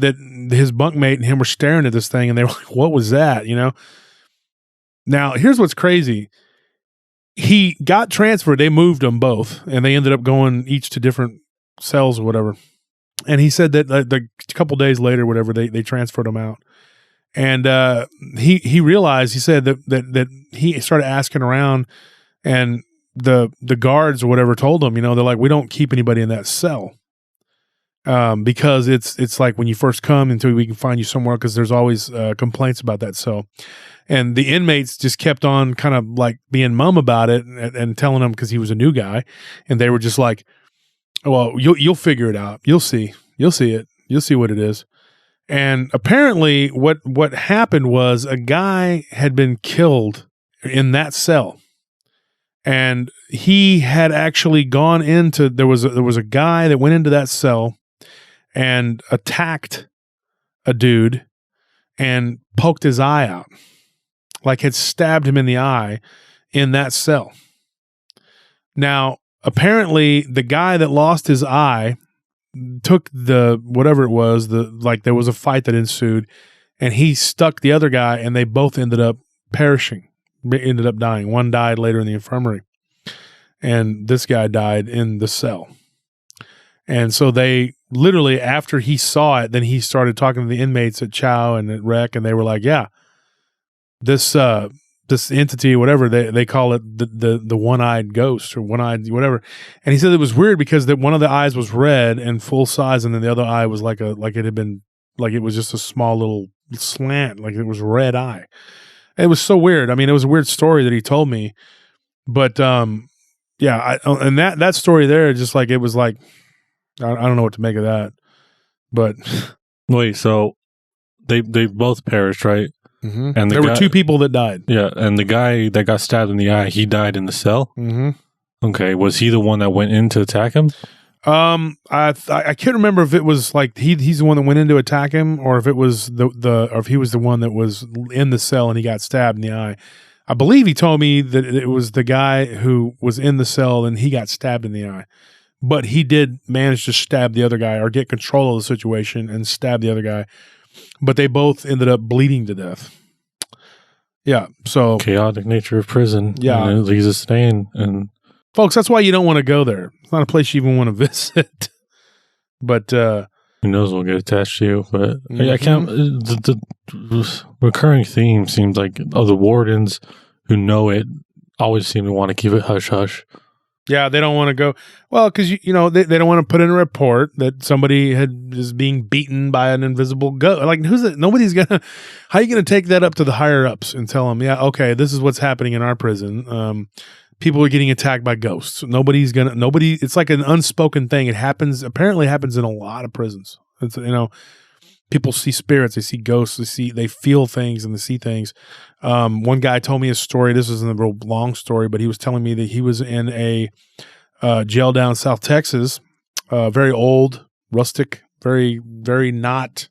his bunkmate and him were staring at this thing, and they were like, what was that? You know? Now, here's what's crazy. He got transferred. They moved them both, and they ended up going each to different cells or whatever. And he said that the couple days later, whatever, they transferred him out. And he realized, he said that he started asking around, and the guards or whatever told him, you know, they're like, we don't keep anybody in that cell. Because it's like when you first come until we can find you somewhere, because there's always complaints about that cell. And the inmates just kept on kind of like being mum about it and telling him, because he was a new guy, and they were just like, well, you'll figure it out. You'll see it. You'll see what it is. And apparently what happened was a guy had been killed in that cell. And he had actually gone into, there was a guy that went into that cell and attacked a dude and poked his eye out, like had stabbed him in the eye in that cell. Now, apparently the guy that lost his eye took the, whatever it was, there was a fight that ensued, and he stuck the other guy, and they both ended up perishing, ended up dying. One died later in the infirmary. and this guy died in the cell. And so they literally, after he saw it, then he started talking to the inmates at Chow and at Rec, and they were like, yeah, this entity, whatever they call it, the one-eyed ghost or one-eyed whatever. And he said it was weird because that one of the eyes was red and full size, and then the other eye was like it was just a small little slant, like it was a red eye. It was so weird. I mean, it was a weird story that he told me, but yeah, and that story there, just like it was like, I don't know what to make of that, but wait, so they both perished, right? Mm-hmm. And there were two people that died. Yeah, and the guy that got stabbed in the eye, he died in the cell. Mm-hmm. Okay, was he the one that went in to attack him? I can't remember if it was like he's the one that went in to attack him, or if it was or if he was the one that was in the cell and he got stabbed in the eye. I believe he told me that it was the guy who was in the cell and he got stabbed in the eye. But he did manage to stab the other guy or get control of the situation and stab the other guy. But they both ended up bleeding to death. Yeah, so chaotic nature of prison. Yeah, and it leaves us staying. And folks, that's why you don't want to go there. It's not a place you even want to visit. But who knows what will get attached to you? But I can't. The recurring theme seems like the wardens who know it always seem to want to keep it hush hush. Yeah, they don't want to go. Well, because they don't want to put in a report that somebody is being beaten by an invisible ghost. Like, nobody's gonna. How are you gonna take that up to the higher ups and tell them, yeah, okay, this is what's happening in our prison. People are getting attacked by ghosts. Nobody. It's like an unspoken thing. It happens. Apparently, happens in a lot of prisons. It's, people see spirits, they see ghosts, they feel things and they see things. One guy told me a story. This isn't a real long story, but he was telling me that he was in a jail down in South Texas, very old, rustic, very, very not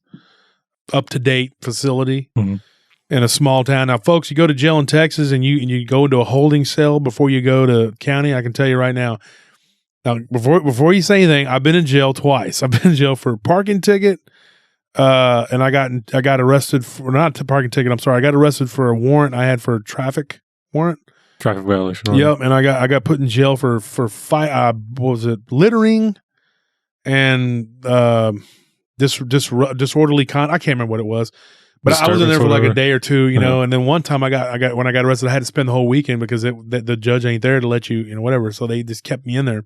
up-to-date facility in a small town. Now, folks, you go to jail in Texas and you go into a holding cell before you go to county. I can tell you right now. Now, before you say anything, I've been in jail twice. I've been in jail for a parking ticket. And I got arrested for not a parking ticket. I'm sorry. I got arrested for a warrant I had for a traffic warrant. Traffic violation. Yep. And I got put in jail for littering and disorderly conduct. I can't remember what it was, but I was in there for like a day or two, and then one time when I got arrested, I had to spend the whole weekend because the judge ain't there to let you, whatever. So they just kept me in there.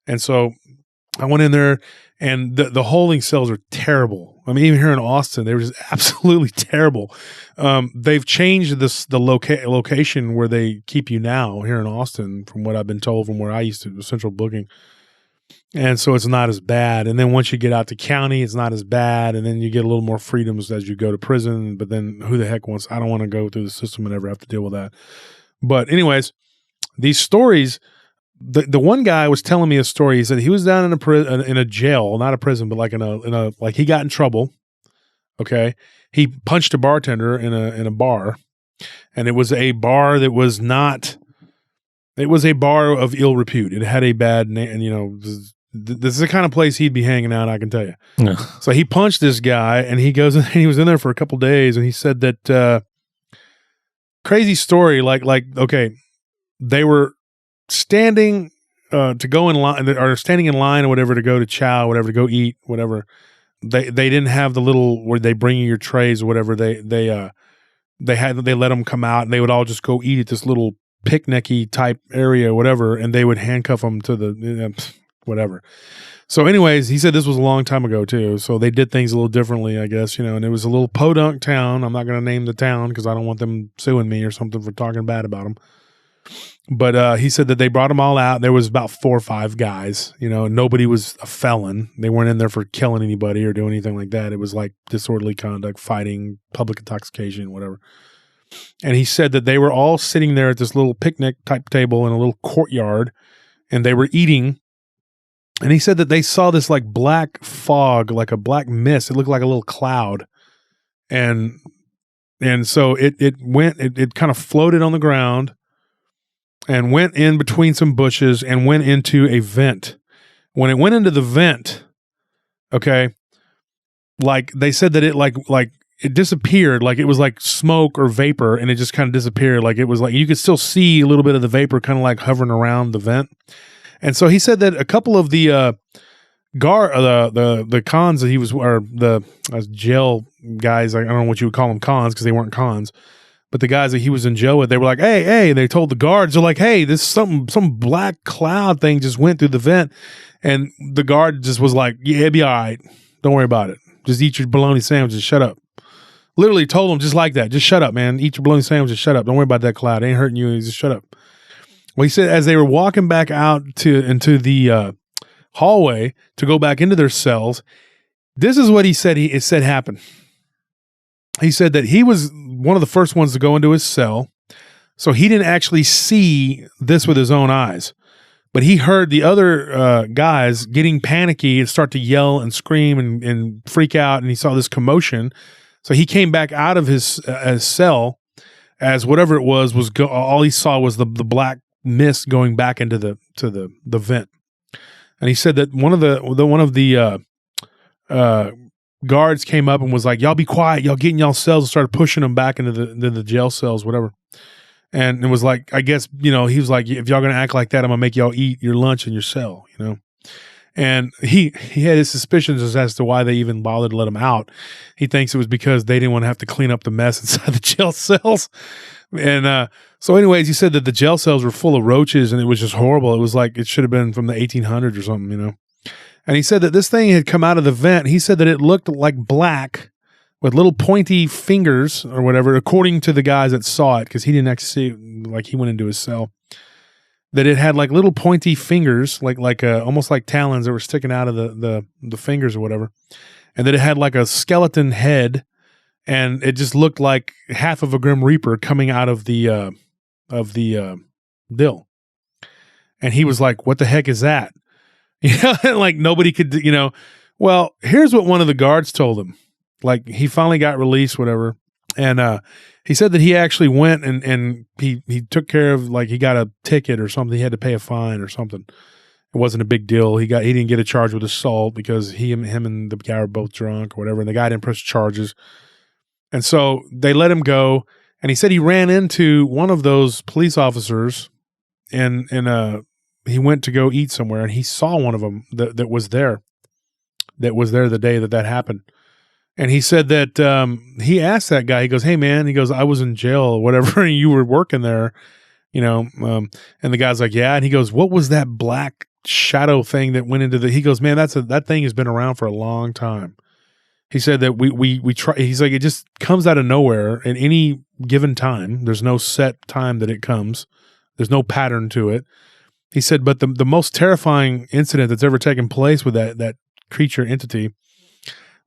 And so I went in there, and the holding cells are terrible. I mean, even here in Austin, they were just absolutely terrible. They've changed the location where they keep you now here in Austin, from what I've been told, from where I used to, central booking. And so it's not as bad. And then once you get out to county, it's not as bad. And then you get a little more freedoms as you go to prison. But then who the heck I don't want to go through the system and ever have to deal with that. But anyways, these stories, the one guy was telling me a story. He said he was down in a jail, not a prison, but like in a like he got in trouble. Okay. He punched a bartender in a bar, and it was a bar that was not, it was a bar of ill repute. It had a bad name, and this is the kind of place he'd be hanging out, I can tell you. Yeah. So he punched this guy, and he goes, and he was in there for a couple days, and he said that crazy story. Like okay, they were standing to go in line, or standing in line or whatever to go to chow, whatever, to go eat, whatever. They didn't have the little where they bring you your trays or whatever. They let them come out, and they would all just go eat at this little picnicky type area or whatever, and they would handcuff them to the whatever. So anyways, he said this was a long time ago too, so they did things a little differently, I guess, and it was a little podunk town. I'm not going to name the town because I don't want them suing me or something for talking bad about them. But he said that they brought them all out. There was about 4 or 5 guys, nobody was a felon. They weren't in there for killing anybody or doing anything like that. It was like disorderly conduct, fighting, public intoxication, whatever. And he said that they were all sitting there at this little picnic type table in a little courtyard, and they were eating. And he said that they saw this like black fog, like a black mist. It looked like a little cloud. And so it kind of floated on the ground and went in between some bushes and went into a vent. When it went into the vent, okay, like they said that it like it disappeared. Like it was like smoke or vapor, and it just kind of disappeared. Like it was like you could still see a little bit of the vapor kind of like hovering around the vent. And so he said that a couple of the the cons that he was, or the jail guys, I don't know what you would call them cons because they weren't cons, but the guys that he was in jail with, they were like, hey, they told the guards, they're like, hey, this some black cloud thing just went through the vent. And the guard just was like, yeah, it'll be all right. Don't worry about it. Just eat your bologna sandwiches. Shut up. Literally told him just like that. Just shut up, man. Eat your bologna sandwiches. Shut up. Don't worry about that cloud. It ain't hurting you. Just shut up. Well, he said as they were walking back out into the hallway to go back into their cells, this is what he said happened. He said that he was one of the first ones to go into his cell, so he didn't actually see this with his own eyes. But he heard the other guys getting panicky and start to yell and scream and freak out, and he saw this commotion. So he came back out of his cell as whatever it was all he saw was the black mist going back into the vent. And he said that one of the guards came up and was like, "Y'all be quiet, y'all get in y'all cells," and started pushing them back into the jail cells, whatever. And it was like, I guess, he was like, if y'all going to act like that, I'm going to make y'all eat your lunch in your cell, And he had his suspicions as to why they even bothered to let him out. He thinks it was because they didn't want to have to clean up the mess inside the jail cells. And so anyways, he said that the jail cells were full of roaches and it was just horrible. It was like it should have been from the 1800s or something, And he said that this thing had come out of the vent. He said that it looked like black with little pointy fingers or whatever, according to the guys that saw it, because he didn't actually see it, like he went into his cell, that it had like little pointy fingers, like almost like talons that were sticking out of the fingers or whatever, and that it had like a skeleton head, and it just looked like half of a Grim Reaper coming out of the dill. And he was like, "What the heck is that?" Like nobody could, Well, here's what one of the guards told him. Like he finally got released, whatever. And he said that he actually went and he took care of, like, he got a ticket or something. He had to pay a fine or something. It wasn't a big deal. He didn't get a charge with assault because him and the guy were both drunk or whatever. And the guy didn't press charges. And so they let him go. And he said he ran into one of those police officers and he went to go eat somewhere and he saw one of them that was there the day that happened. And he said that he asked that guy, he goes, "Hey, man," he goes, "I was in jail or whatever, and you were working there, and the guy's like, "Yeah." And he goes, "What was that black shadow thing that went into he goes, "Man, that thing has been around for a long time." He said that we try, he's like, it just comes out of nowhere at any given time. There's no set time that it comes. There's no pattern to it. He said, but the most terrifying incident that's ever taken place with that creature entity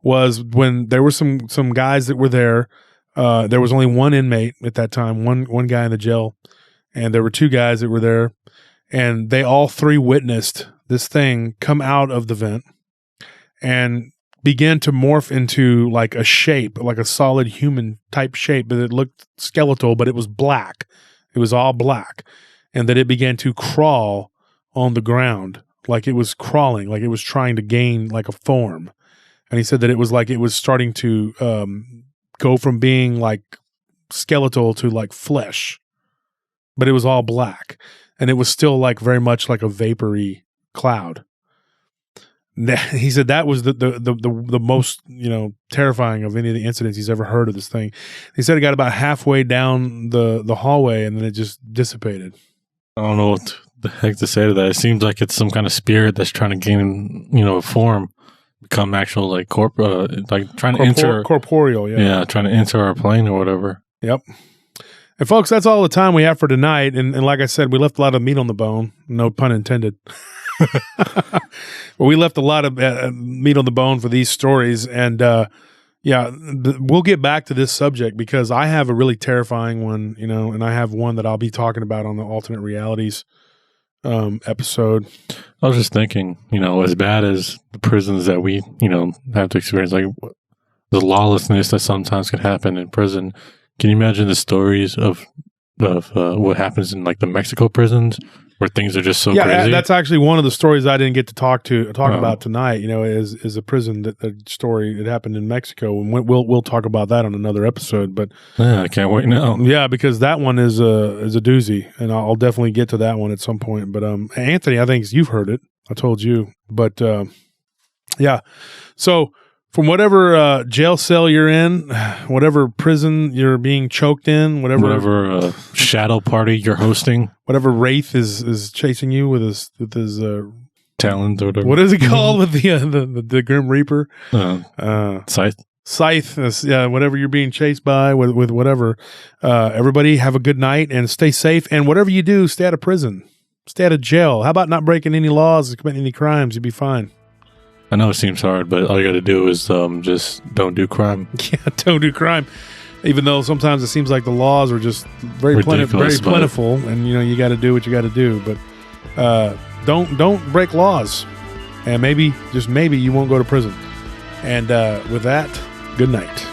was when there were some guys that were there. There was only one inmate at that time, one guy in the jail, and there were two guys that were there, and they all three witnessed this thing come out of the vent and began to morph into like a shape, like a solid human type shape, but it looked skeletal, but it was black. It was all black, and that it began to crawl on the ground, like it was crawling, like it was trying to gain like a form. And he said that it was like it was starting to go from being like skeletal to like flesh, but it was all black, and it was still like very much like a vapory cloud. He said that was the most terrifying of any of the incidents he's ever heard of this thing. He said it got about halfway down the hallway and then it just dissipated. I don't know what the heck to say to that. It seems like it's some kind of spirit that's trying to gain a form. Become actual like like trying to enter corporeal, yeah, trying to enter our plane or whatever. Yep. And folks, that's all the time we have for tonight. And like I said, we left a lot of meat on the bone. No pun intended. But we left a lot of meat on the bone for these stories. And we'll get back to this subject because I have a really terrifying one, and I have one that I'll be talking about on the alternate realities episode. I was just thinking, as bad as the prisons that we, have to experience, like the lawlessness that sometimes can happen in prison. Can you imagine the stories of what happens in like the Mexico prisons, where things are just so Yeah, crazy? that's actually one of the stories I didn't get to talk about tonight. You know, is a prison that story. It happened in Mexico, and we'll talk about that on another episode. But I can't wait now. Yeah, because that one is a doozy, and I'll definitely get to that one at some point. But Anthony, I think you've heard it. I told you, but yeah. So from whatever jail cell you're in, whatever prison you're being choked in, whatever shadow party you're hosting, whatever wraith is chasing you with his talons or whatever. What is it called with the Grim Reaper? Scythe. Whatever you're being chased by with whatever. Everybody have a good night and stay safe. And whatever you do, stay out of prison, stay out of jail. How about not breaking any laws and committing any crimes? You'll be fine. I know it seems hard, but all you got to do is just don't do crime. Yeah, don't do crime. Even though sometimes it seems like the laws are just very plentiful, and you got to do what you got to do. But don't break laws, and maybe just maybe you won't go to prison. And with that, good night.